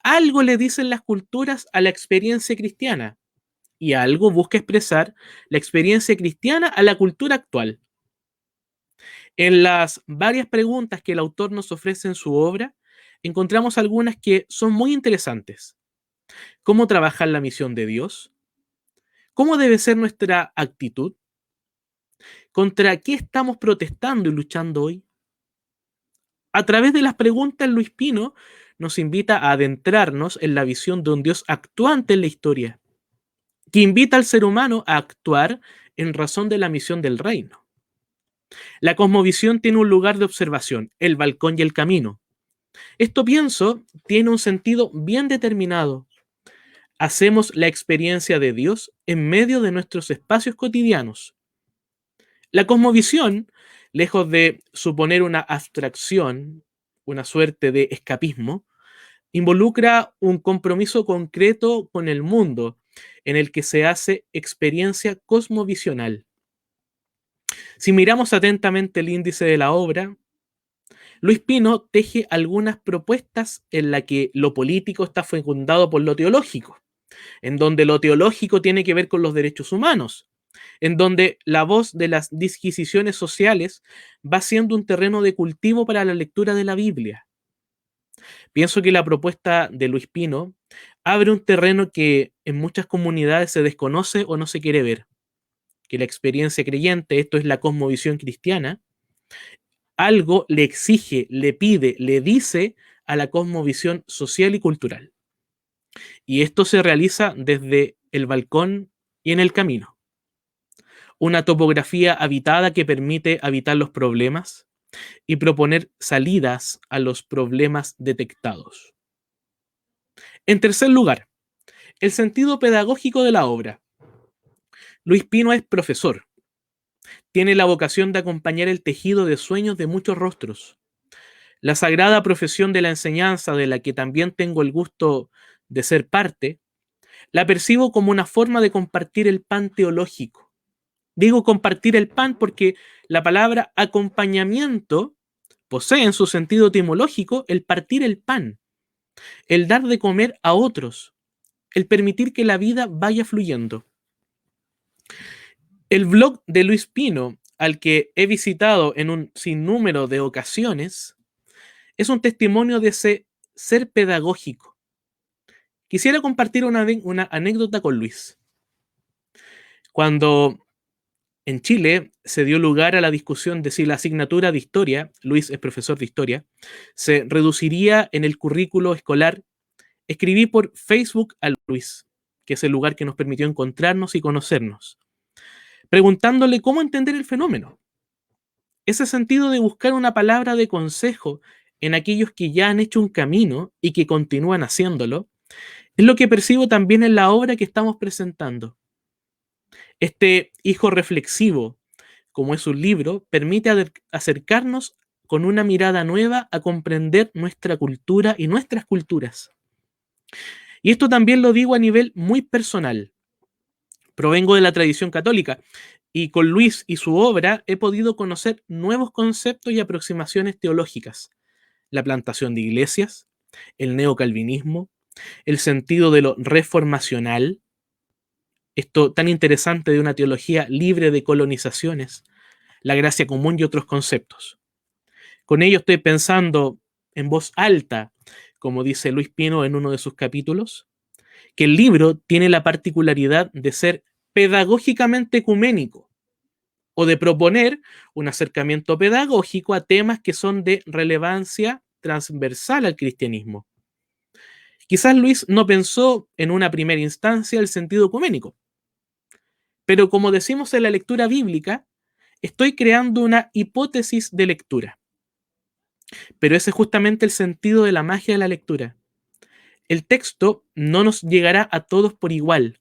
Algo le dicen las culturas a la experiencia cristiana y algo busca expresar la experiencia cristiana a la cultura actual. En las varias preguntas que el autor nos ofrece en su obra, encontramos algunas que son muy interesantes. ¿Cómo trabajar la misión de Dios? ¿Cómo debe ser nuestra actitud? ¿Contra qué estamos protestando y luchando hoy? A través de las preguntas, Luis Pino nos invita a adentrarnos en la visión de un Dios actuante en la historia. que invita al ser humano a actuar en razón de la misión del reino. La cosmovisión tiene un lugar de observación, el balcón y el camino. Esto, pienso, tiene un sentido bien determinado. Hacemos la experiencia de Dios en medio de nuestros espacios cotidianos. La cosmovisión, lejos de suponer una abstracción, una suerte de escapismo, involucra un compromiso concreto con el mundo en el que se hace experiencia cosmovisional. Si miramos atentamente el índice de la obra, Luis Pino teje algunas propuestas en las que lo político está fecundado por lo teológico, en donde lo teológico tiene que ver con los derechos humanos, en donde la voz de las disquisiciones sociales va siendo un terreno de cultivo para la lectura de la Biblia. Pienso que la propuesta de Luis Pino abre un terreno que en muchas comunidades se desconoce o no se quiere ver, que la experiencia creyente, esto es la cosmovisión cristiana, algo le exige, le pide, le dice a la cosmovisión social y cultural. Y esto se realiza desde el balcón y en el camino. Una topografía habitada que permite habitar los problemas y proponer salidas a los problemas detectados. En tercer lugar, el sentido pedagógico de la obra. Luis Pino es profesor. Tiene la vocación de acompañar el tejido de sueños de muchos rostros. La sagrada profesión de la enseñanza, de la que también tengo el gusto de ser parte, la percibo como una forma de compartir el pan teológico. Digo compartir el pan porque la palabra acompañamiento posee en su sentido etimológico el partir el pan, el dar de comer a otros, el permitir que la vida vaya fluyendo. El blog de Luis Pino, al que he visitado en un sinnúmero de ocasiones, es un testimonio de ese ser pedagógico. Quisiera compartir una anécdota con Luis. Cuando en Chile se dio lugar a la discusión de si la asignatura de historia, Luis es profesor de historia, se reduciría en el currículo escolar, escribí por Facebook a Luis, que es el lugar que nos permitió encontrarnos y conocernos, preguntándole cómo entender el fenómeno. Ese sentido de buscar una palabra de consejo en aquellos que ya han hecho un camino y que continúan haciéndolo, es lo que percibo también en la obra que estamos presentando. Este hijo reflexivo, como es un libro, permite acercarnos con una mirada nueva a comprender nuestra cultura y nuestras culturas. Y esto también lo digo a nivel muy personal. Provengo de la tradición católica y con Luis y su obra he podido conocer nuevos conceptos y aproximaciones teológicas. La plantación de iglesias, el neocalvinismo, el sentido de lo reformacional, esto tan interesante de una teología libre de colonizaciones, la gracia común y otros conceptos. Con ello estoy pensando en voz alta, como dice Luis Pino en uno de sus capítulos, que el libro tiene la particularidad de ser pedagógicamente ecuménico o de proponer un acercamiento pedagógico a temas que son de relevancia transversal al cristianismo. Quizás Luis no pensó en una primera instancia el sentido ecuménico, pero como decimos en la lectura bíblica, estoy creando una hipótesis de lectura. Pero ese es justamente el sentido de la magia de la lectura. El texto no nos llegará a todos por igual,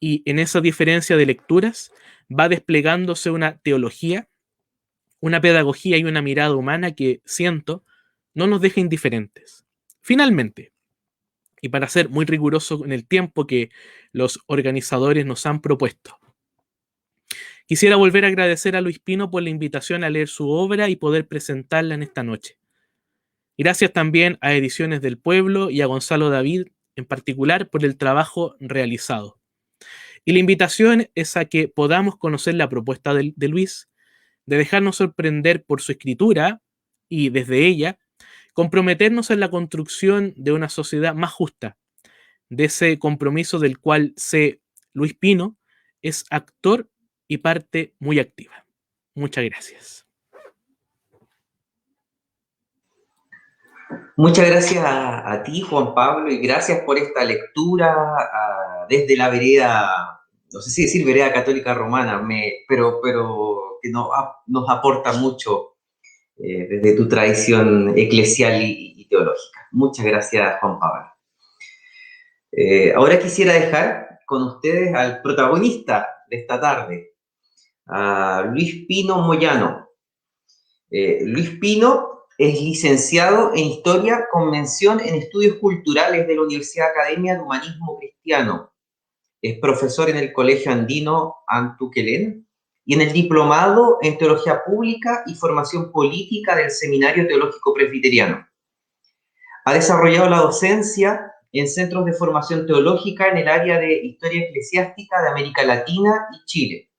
y en esa diferencia de lecturas va desplegándose una teología, una pedagogía y una mirada humana que, siento, no nos deja indiferentes. Finalmente, y para ser muy riguroso en el tiempo que los organizadores nos han propuesto, quisiera volver a agradecer a Luis Pino por la invitación a leer su obra y poder presentarla en esta noche. Gracias también a Ediciones del Pueblo y a Gonzalo David en particular por el trabajo realizado. Y la invitación es a que podamos conocer la propuesta de Luis, de dejarnos sorprender por su escritura y desde ella comprometernos en la construcción de una sociedad más justa, de ese compromiso del cual Luis Pino es actor y parte muy activa. Muchas gracias. Muchas gracias a ti, Juan Pablo, y gracias por esta lectura desde la vereda, no sé si decir vereda católica romana, pero que nos aporta mucho desde tu tradición eclesial y teológica. Muchas gracias, Juan Pablo. Ahora quisiera dejar con ustedes al protagonista de esta tarde, a Luis Pino Moyano. Luis Pino es licenciado en Historia con mención en Estudios Culturales de la Universidad Academia de Humanismo Cristiano. Es profesor en el Colegio Andino Antuquelén y en el Diplomado en Teología Pública y Formación Política del Seminario Teológico Presbiteriano. Ha desarrollado la docencia en centros de formación teológica en el área de Historia Eclesiástica de América Latina y Chile.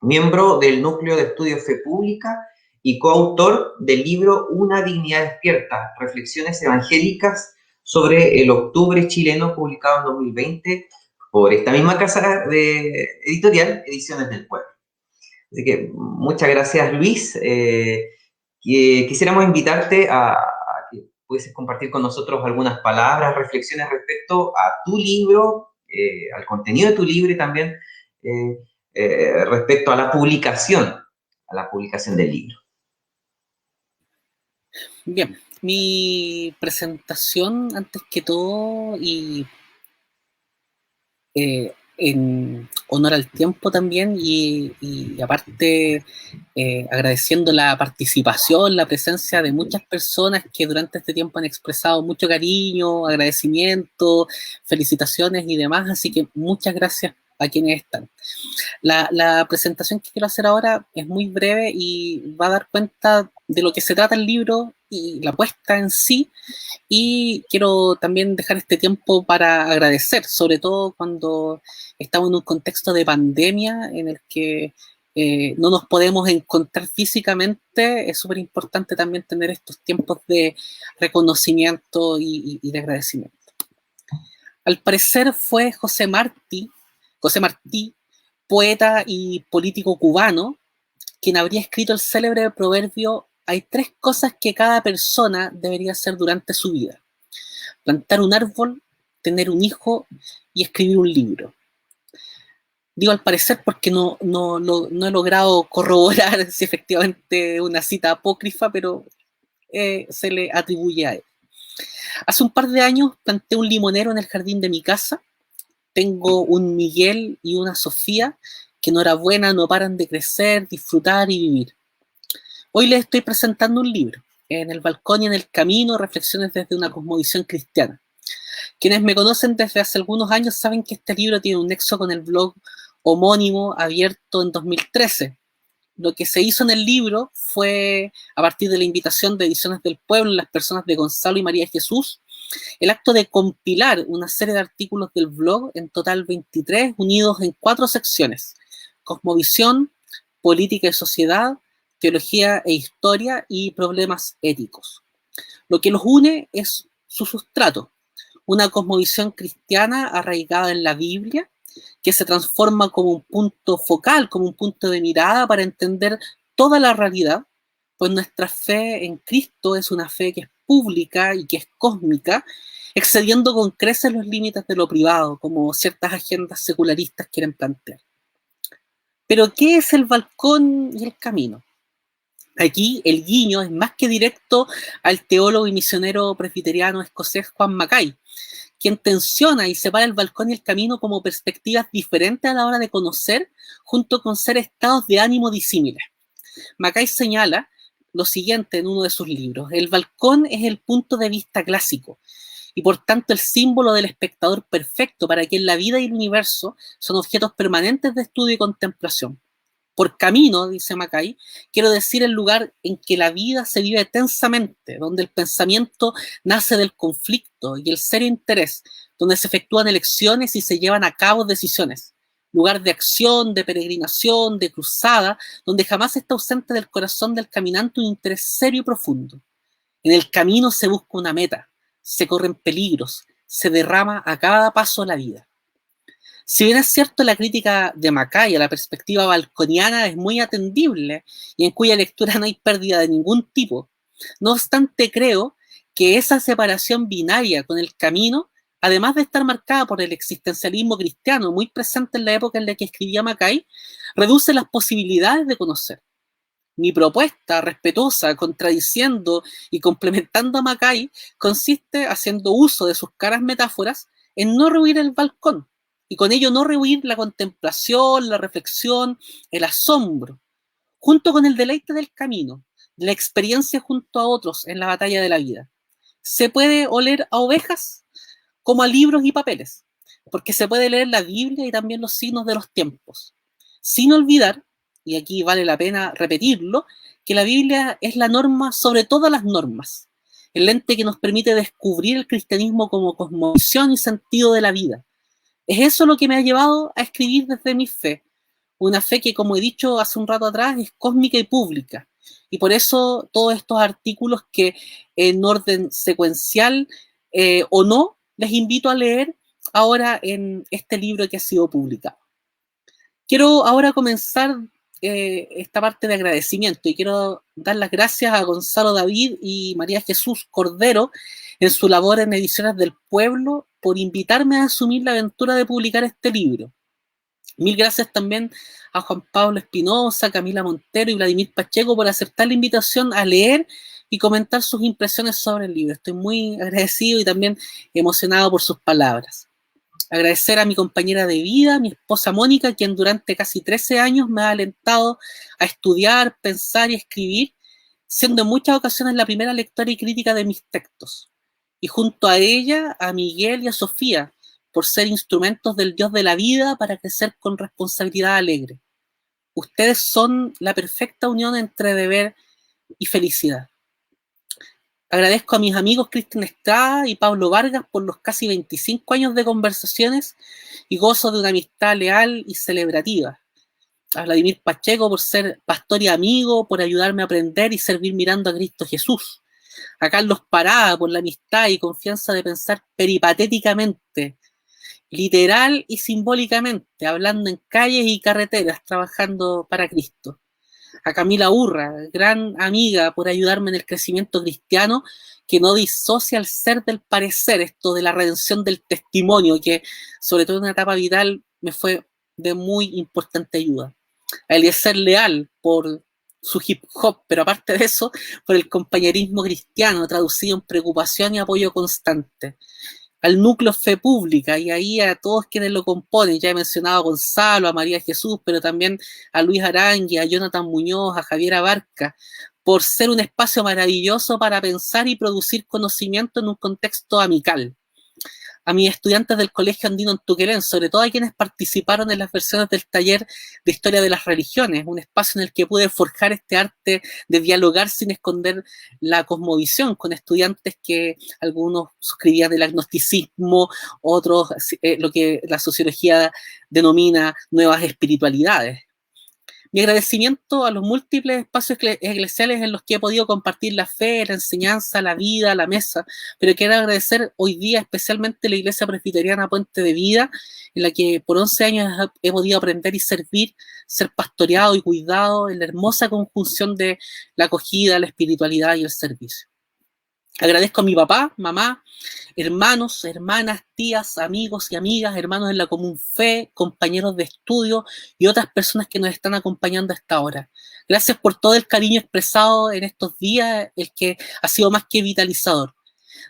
Miembro del Núcleo de Estudios Fe Pública y coautor del libro Una dignidad despierta, reflexiones evangélicas sobre el octubre chileno, publicado en 2020 por esta misma casa editorial, Ediciones del Pueblo. Así que muchas gracias, Luis. Quisiéramos invitarte a que pudieses compartir con nosotros algunas palabras, reflexiones respecto a tu libro, al contenido de tu libro y también respecto a la publicación del libro. Bien, mi presentación, antes que todo, y en honor al tiempo también, y aparte agradeciendo la participación, la presencia de muchas personas que durante este tiempo han expresado mucho cariño, agradecimiento, felicitaciones y demás, así que muchas gracias a quienes están. La presentación que quiero hacer ahora es muy breve y va a dar cuenta de lo que se trata el libro y la apuesta en sí, y quiero también dejar este tiempo para agradecer, sobre todo cuando estamos en un contexto de pandemia en el que no nos podemos encontrar físicamente. Es súper importante también tener estos tiempos de reconocimiento y de agradecimiento. Al parecer fue José Martí, poeta y político cubano, quien habría escrito el célebre proverbio: hay 3 cosas que cada persona debería hacer durante su vida: plantar un árbol, tener un hijo y escribir un libro. Digo al parecer porque no he logrado corroborar si efectivamente es una cita apócrifa, pero se le atribuye a él. Hace un par de años planté un limonero en el jardín de mi casa. Tengo un Miguel y una Sofía que, enhorabuena, no paran de crecer, disfrutar y vivir. Hoy les estoy presentando un libro, En el balcón y en el camino, reflexiones desde una cosmovisión cristiana. Quienes me conocen desde hace algunos años saben que este libro tiene un nexo con el blog homónimo abierto en 2013. Lo que se hizo en el libro fue, a partir de la invitación de Ediciones del Pueblo, las personas de Gonzalo y María Jesús, el acto de compilar una serie de artículos del blog, en total 23, unidos en 4 secciones: cosmovisión, política y sociedad, teología e historia y problemas éticos. Lo que los une es su sustrato, una cosmovisión cristiana arraigada en la Biblia, que se transforma como un punto focal, como un punto de mirada para entender toda la realidad, pues nuestra fe en Cristo es una fe que es pública y que es cósmica, excediendo con creces los límites de lo privado, como ciertas agendas secularistas quieren plantear. Pero, ¿qué es el balcón y el camino? Aquí el guiño es más que directo al teólogo y misionero presbiteriano escocés Juan Mackay, quien tensiona y separa el balcón y el camino como perspectivas diferentes a la hora de conocer, junto con ser estados de ánimo disímiles. Mackay señala lo siguiente en uno de sus libros: el balcón es el punto de vista clásico y por tanto el símbolo del espectador perfecto, para quien la vida y el universo son objetos permanentes de estudio y contemplación. Por camino, dice Mackay, quiero decir el lugar en que la vida se vive tensamente, donde el pensamiento nace del conflicto y el serio interés, donde se efectúan elecciones y se llevan a cabo decisiones. Lugar de acción, de peregrinación, de cruzada, donde jamás está ausente del corazón del caminante un interés serio y profundo. En el camino se busca una meta, se corren peligros, se derrama a cada paso la vida. Si bien es cierto, la crítica de Mackay a la perspectiva balconiana es muy atendible y en cuya lectura no hay pérdida de ningún tipo, no obstante creo que esa separación binaria con el camino además de estar marcada por el existencialismo cristiano muy presente en la época en la que escribía Mackay, reduce las posibilidades de conocer. Mi propuesta, respetuosa, contradiciendo y complementando a Mackay, consiste, haciendo uso de sus caras metáforas, en no rehuir el balcón, y con ello no rehuir la contemplación, la reflexión, el asombro, junto con el deleite del camino, de la experiencia junto a otros en la batalla de la vida. Se puede oler a ovejas como a libros y papeles, porque se puede leer la Biblia y también los signos de los tiempos, sin olvidar, y aquí vale la pena repetirlo, que la Biblia es la norma sobre todas las normas, el lente que nos permite descubrir el cristianismo como cosmovisión y sentido de la vida. Es eso lo que me ha llevado a escribir desde mi fe, una fe que, como he dicho hace un rato atrás, es cósmica y pública, y por eso todos estos artículos que en orden secuencial o no, les invito a leer ahora en este libro que ha sido publicado. Quiero ahora comenzar esta parte de agradecimiento y quiero dar las gracias a Gonzalo David y María Jesús Cordero en su labor en Ediciones del Pueblo por invitarme a asumir la aventura de publicar este libro. Mil gracias también a Juan Pablo Espinosa, Camila Montero y Vladimir Pacheco por aceptar la invitación a leer y comentar sus impresiones sobre el libro. Estoy muy agradecido y también emocionado por sus palabras. Agradecer a mi compañera de vida, mi esposa Mónica, quien durante casi 13 años me ha alentado a estudiar, pensar y escribir, siendo en muchas ocasiones la primera lectora y crítica de mis textos. Y junto a ella, a Miguel y a Sofía, por ser instrumentos del Dios de la vida para crecer con responsabilidad alegre. Ustedes son la perfecta unión entre deber y felicidad. Agradezco a mis amigos Cristian Estrada y Pablo Vargas por los casi 25 años de conversaciones y gozo de una amistad leal y celebrativa. A Vladimir Pacheco por ser pastor y amigo, por ayudarme a aprender y servir mirando a Cristo Jesús. A Carlos Parada por la amistad y confianza de pensar peripatéticamente, literal y simbólicamente, hablando en calles y carreteras, trabajando para Cristo. A Camila Urra, gran amiga, por ayudarme en el crecimiento cristiano, que no disocia el ser del parecer, esto de la redención del testimonio, que sobre todo en una etapa vital me fue de muy importante ayuda. A Eliezer Leal, por su hip hop, pero aparte de eso, por el compañerismo cristiano, traducido en preocupación y apoyo constante. Al núcleo Fe Pública y ahí a todos quienes lo componen. Ya he mencionado a Gonzalo, a María Jesús, pero también a Luis Arangui, a Jonathan Muñoz, a Javier Abarca, por ser un espacio maravilloso para pensar y producir conocimiento en un contexto amical. A mis estudiantes del Colegio Andino Antuquerén, sobre todo a quienes participaron en las versiones del taller de Historia de las Religiones, un espacio en el que pude forjar este arte de dialogar sin esconder la cosmovisión con estudiantes que algunos suscribían el agnosticismo, otros lo que la sociología denomina nuevas espiritualidades. Mi agradecimiento a los múltiples espacios eclesiales en los que he podido compartir la fe, la enseñanza, la vida, la mesa, pero quiero agradecer hoy día especialmente la Iglesia Presbiteriana Puente de Vida, en la que por 11 años he podido aprender y servir, ser pastoreado y cuidado en la hermosa conjunción de la acogida, la espiritualidad y el servicio. Agradezco a mi papá, mamá, hermanos, hermanas, tías, amigos y amigas, hermanos en la común fe, compañeros de estudio y otras personas que nos están acompañando a esta hora. Gracias por todo el cariño expresado en estos días, el que ha sido más que vitalizador.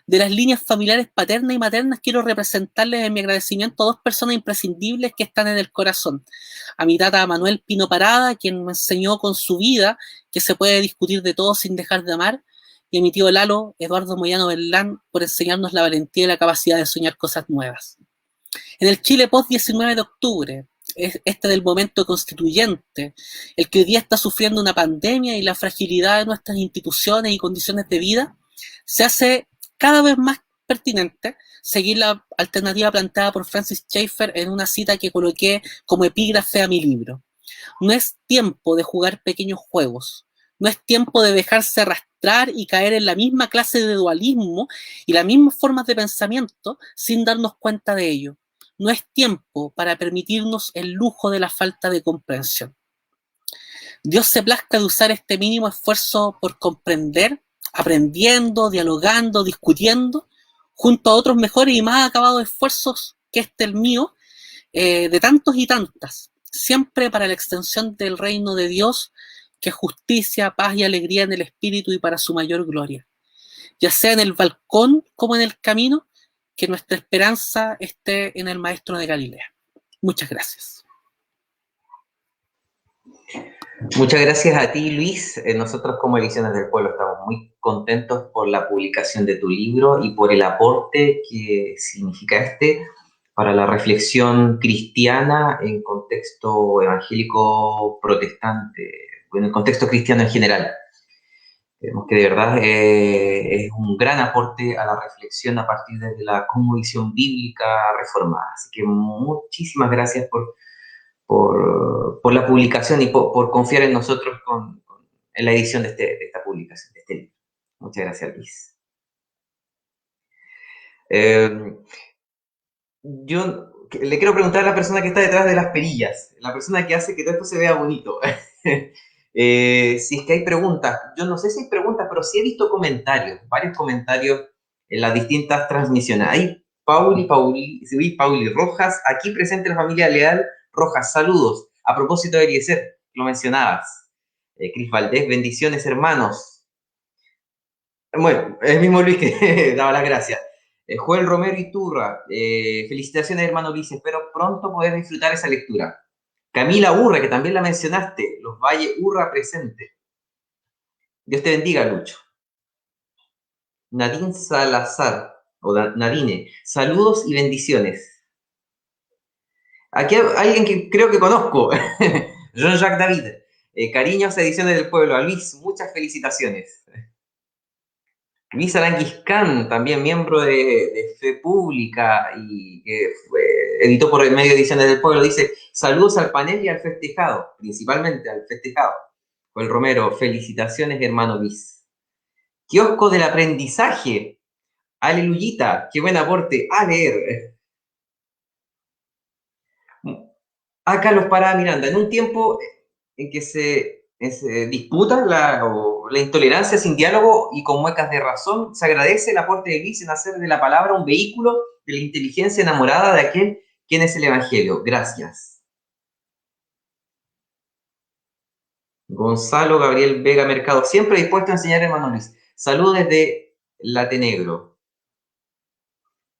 De las líneas familiares paternas y maternas, quiero representarles en mi agradecimiento a dos personas imprescindibles que están en el corazón. A mi tata Manuel Pino Parada, quien me enseñó con su vida que se puede discutir de todo sin dejar de amar, y a mi tío Lalo, Eduardo Moyano Berlán, por enseñarnos la valentía y la capacidad de soñar cosas nuevas. En el Chile post-19 de octubre, este del momento constituyente, el que hoy día está sufriendo una pandemia y la fragilidad de nuestras instituciones y condiciones de vida, se hace cada vez más pertinente seguir la alternativa planteada por Francis Schaeffer en una cita que coloqué como epígrafe a mi libro. No es tiempo de jugar pequeños juegos, no es tiempo de dejarse arrastrar y caer en la misma clase de dualismo y las mismas formas de pensamiento sin darnos cuenta de ello. No es tiempo para permitirnos el lujo de la falta de comprensión. Dios se plazca de usar este mínimo esfuerzo por comprender, aprendiendo, dialogando, discutiendo, junto a otros mejores y más acabados esfuerzos que el mío, de tantos y tantas, siempre para la extensión del reino de Dios, que es justicia, paz y alegría en el espíritu y para su mayor gloria. Ya sea en el balcón como en el camino, que nuestra esperanza esté en el Maestro de Galilea. Muchas gracias. Muchas gracias a ti, Luis. Nosotros como Ediciones del Pueblo estamos muy contentos por la publicación de tu libro y por el aporte que significa para la reflexión cristiana en contexto evangélico protestante, en el contexto cristiano en general. Creemos que de verdad es un gran aporte a la reflexión a partir de la cosmovisión bíblica reformada. Así que muchísimas gracias por la publicación y por confiar en nosotros en la edición de esta publicación, de este libro. Muchas gracias, Luis. Yo le quiero preguntar a la persona que está detrás de las perillas, la persona que hace que todo esto se vea bonito. Si es que hay preguntas, yo no sé si hay preguntas, pero sí he visto comentarios, varios comentarios en las distintas transmisiones. Hay Pauli Rojas, aquí presente la familia Leal Rojas, saludos. A propósito de Eliezer, lo mencionabas. Cris Valdés, bendiciones, hermanos. Bueno, el mismo Luis que daba las gracias. Joel Romero Iturra, felicitaciones, hermano Luis, espero pronto poder disfrutar esa lectura. Camila Urra, que también la mencionaste, Los Valle Urra presente. Dios te bendiga, Lucho. Nadine Salazar, o Nadine, saludos y bendiciones. Aquí hay alguien que creo que conozco, Jean-Jacques David. Cariños, Ediciones del Pueblo. A Luis, muchas felicitaciones. Luis Aranguiscán, también miembro de Fe Pública y que editó por el medio de Ediciones del Pueblo, dice: saludos al panel y al festejado, principalmente al festejado. Joel Romero, felicitaciones, hermano Luis. Kiosco del Aprendizaje, aleluyita, qué buen aporte, a leer. A Carlos Parada Miranda, en un tiempo en que se disputa la intolerancia sin diálogo y con muecas de razón, se agradece el aporte de Luis en hacer de la palabra un vehículo de la inteligencia enamorada de aquel quien es el Evangelio. Gracias. Gonzalo Gabriel Vega Mercado, siempre dispuesto a enseñar, hermano Luis. Saludos desde Latenegro.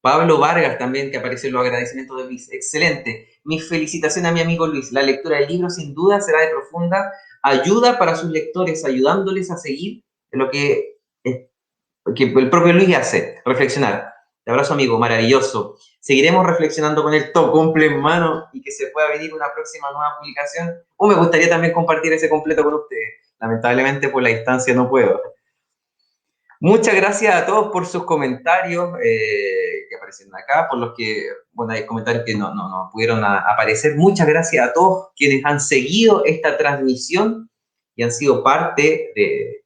Pablo Vargas también, que aparece en los agradecimientos de Luis. Excelente. Mis felicitaciones a mi amigo Luis. La lectura del libro sin duda será de profunda ayuda para sus lectores, ayudándoles a seguir lo que el propio Luis hace, reflexionar. Te abrazo, amigo, maravilloso. Seguiremos reflexionando con el top cumple en mano y que se pueda venir una próxima nueva publicación. O me gustaría también compartir ese completo con ustedes. Lamentablemente por la distancia no puedo. Muchas gracias a todos por sus comentarios que aparecieron acá, por los que, bueno, hay comentarios que no pudieron aparecer. Muchas gracias a todos quienes han seguido esta transmisión y han sido parte de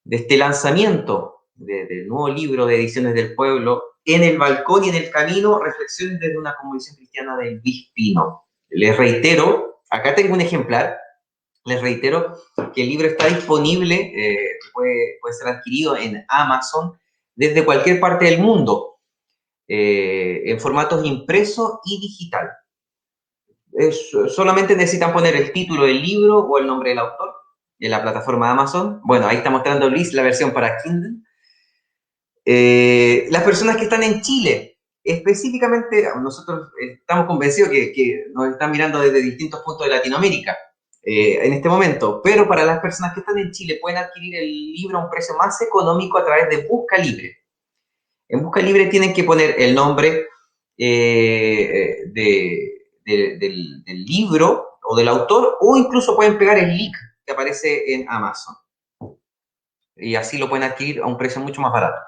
este lanzamiento del nuevo libro de Ediciones del Pueblo, En el balcón y en el camino, reflexiones desde una cosmovisión cristiana del Luis Pino. Les reitero, acá tengo un ejemplar. Les reitero que el libro está disponible, puede ser adquirido en Amazon desde cualquier parte del mundo, en formatos impreso y digital. Solamente necesitan poner el título del libro o el nombre del autor en la plataforma de Amazon. Bueno, ahí está mostrando Luis la versión para Kindle. Las personas que están en Chile, específicamente, nosotros estamos convencidos que nos están mirando desde distintos puntos de Latinoamérica. En este momento, pero para las personas que están en Chile pueden adquirir el libro a un precio más económico a través de Busca Libre. En Busca Libre tienen que poner el nombre del libro o del autor, o incluso pueden pegar el link que aparece en Amazon. Y así lo pueden adquirir a un precio mucho más barato.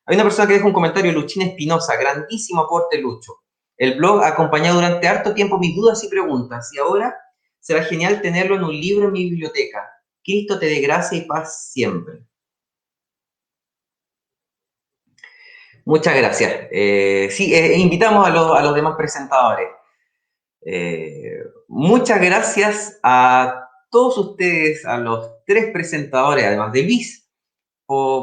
Hay una persona que deja un comentario, Luchín Espinosa, grandísimo aporte, Lucho. El blog ha acompañado durante harto tiempo mis dudas y preguntas, y ahora será genial tenerlo en un libro en mi biblioteca. Cristo te dé gracia y paz siempre. Muchas gracias. Sí, invitamos a los demás presentadores. Muchas gracias a todos ustedes, a los tres presentadores, además de Luis,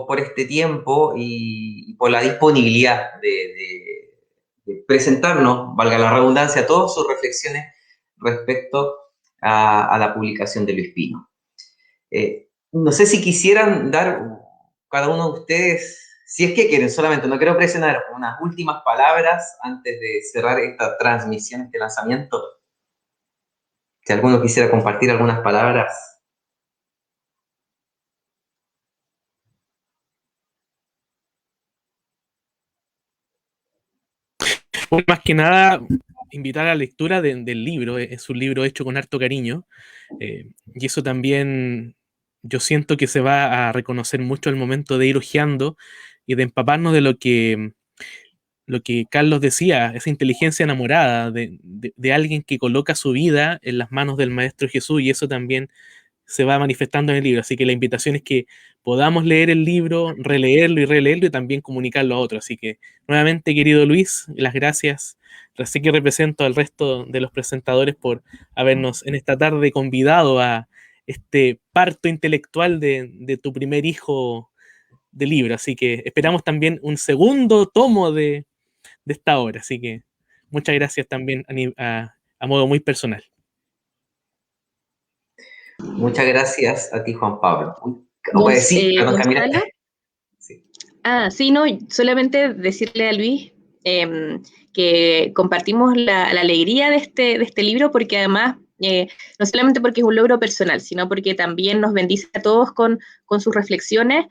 por este tiempo y por la disponibilidad de presentarnos, valga la redundancia, todas sus reflexiones respecto a la publicación de Luis Pino. No sé si quisieran dar cada uno de ustedes, si es que quieren solamente, no quiero presionar, unas últimas palabras antes de cerrar esta transmisión, este lanzamiento. Si alguno quisiera compartir algunas palabras. Pues más que nada, invitar a la lectura del libro. Es un libro hecho con harto cariño. Y eso también yo siento que se va a reconocer mucho al momento de ir hojeando y de empaparnos de lo que Carlos decía, esa inteligencia enamorada de alguien que coloca su vida en las manos del Maestro Jesús, y eso también se va manifestando en el libro. Así que la invitación es que podamos leer el libro, releerlo y releerlo y también comunicarlo a otros. Así que nuevamente, querido Luis, las gracias. Así que represento al resto de los presentadores por habernos en esta tarde convidado a este parto intelectual de tu primer hijo de libro. Así que esperamos también un segundo tomo de esta obra. Así que muchas gracias también a modo muy personal. Muchas gracias a ti, Juan Pablo. Sí, perdón, Camila. Gonzalo. Sí. Sí, no, solamente decirle a Luis que compartimos la alegría de este libro, porque además, no solamente porque es un logro personal, sino porque también nos bendice a todos con sus reflexiones.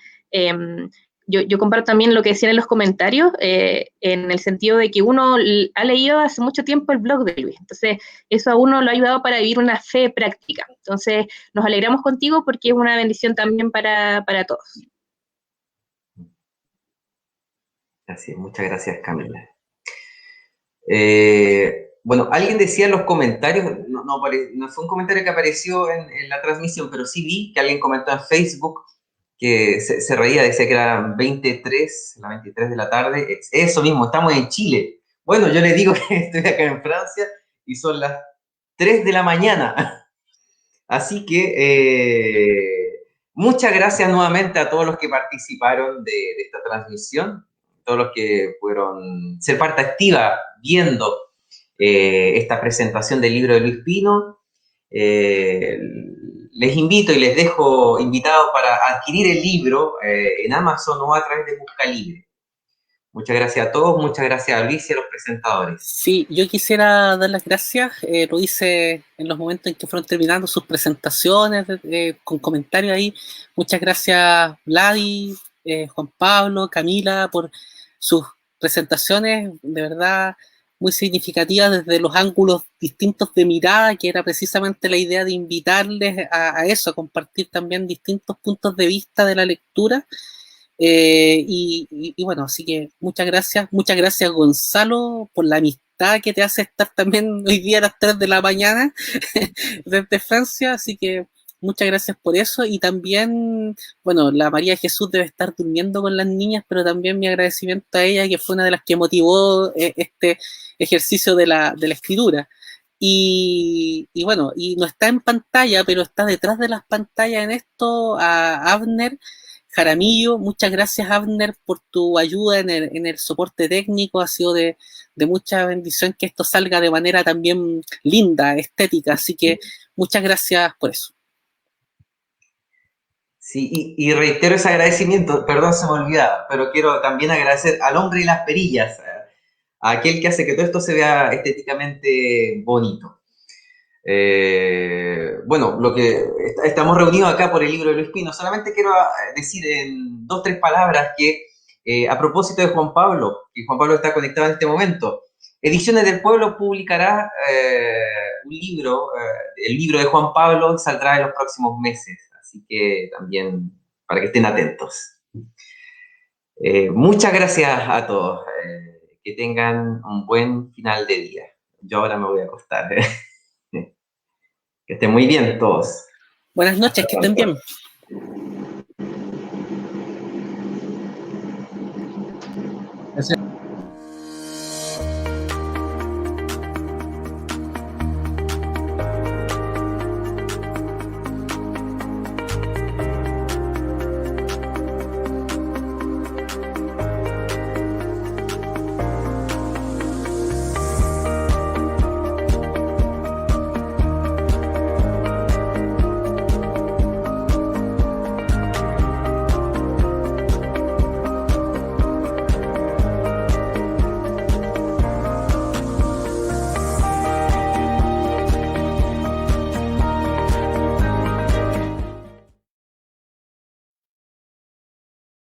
Yo comparto también lo que decían en los comentarios, en el sentido de que uno ha leído hace mucho tiempo el blog de Luis, entonces eso a uno lo ha ayudado para vivir una fe práctica. Entonces nos alegramos contigo porque es una bendición también para todos. Así es, muchas gracias, Camila. Bueno, alguien decía en los comentarios, no fue un comentario que apareció en la transmisión, pero sí vi que alguien comentó en Facebook que se reía, decía que eran las 23 de la tarde. Eso mismo, estamos en Chile. Bueno, yo le digo que estoy acá en Francia y son las 3 de la mañana. Así que muchas gracias nuevamente a todos los que participaron de esta transmisión, todos los que pudieron ser parte activa viendo esta presentación del libro de Luis Pino. Les invito y les dejo invitados para adquirir el libro en Amazon o a través de Busca Libre. Muchas gracias a todos, muchas gracias a Luis y a los presentadores. Sí, yo quisiera dar las gracias, lo hice en los momentos en que fueron terminando sus presentaciones, con comentarios ahí. Muchas gracias Vladi, Juan Pablo, Camila, por sus presentaciones, de verdad muy significativas desde los ángulos distintos de mirada, que era precisamente la idea de invitarles a eso, a compartir también distintos puntos de vista de la lectura. Y bueno, así que muchas gracias Gonzalo por la amistad que te hace estar también hoy día a las 3 de la mañana desde Francia, así que muchas gracias por eso. Y también, bueno, la María de Jesús debe estar durmiendo con las niñas, pero también mi agradecimiento a ella, que fue una de las que motivó este ejercicio de la escritura. Y bueno, y no está en pantalla, pero está detrás de las pantallas en esto, a Abner Jaramillo. Muchas gracias, Abner, por tu ayuda en el soporte técnico. Ha sido de mucha bendición que esto salga de manera también linda, estética, así que muchas gracias por eso. Sí, y reitero ese agradecimiento, perdón, se me olvidaba, pero quiero también agradecer al hombre y las perillas, a aquel que hace que todo esto se vea estéticamente bonito. Bueno, lo que estamos reunidos acá por el libro de Luis Pino, solamente quiero decir en 2 o 3 palabras que a propósito de Juan Pablo, que Juan Pablo está conectado en este momento, Ediciones del Pueblo publicará un libro, el libro de Juan Pablo saldrá en los próximos meses, así que también para que estén atentos. Muchas gracias a todos, que tengan un buen final de día. Yo ahora me voy a acostar. Que estén muy bien todos. Buenas noches, que estén bien.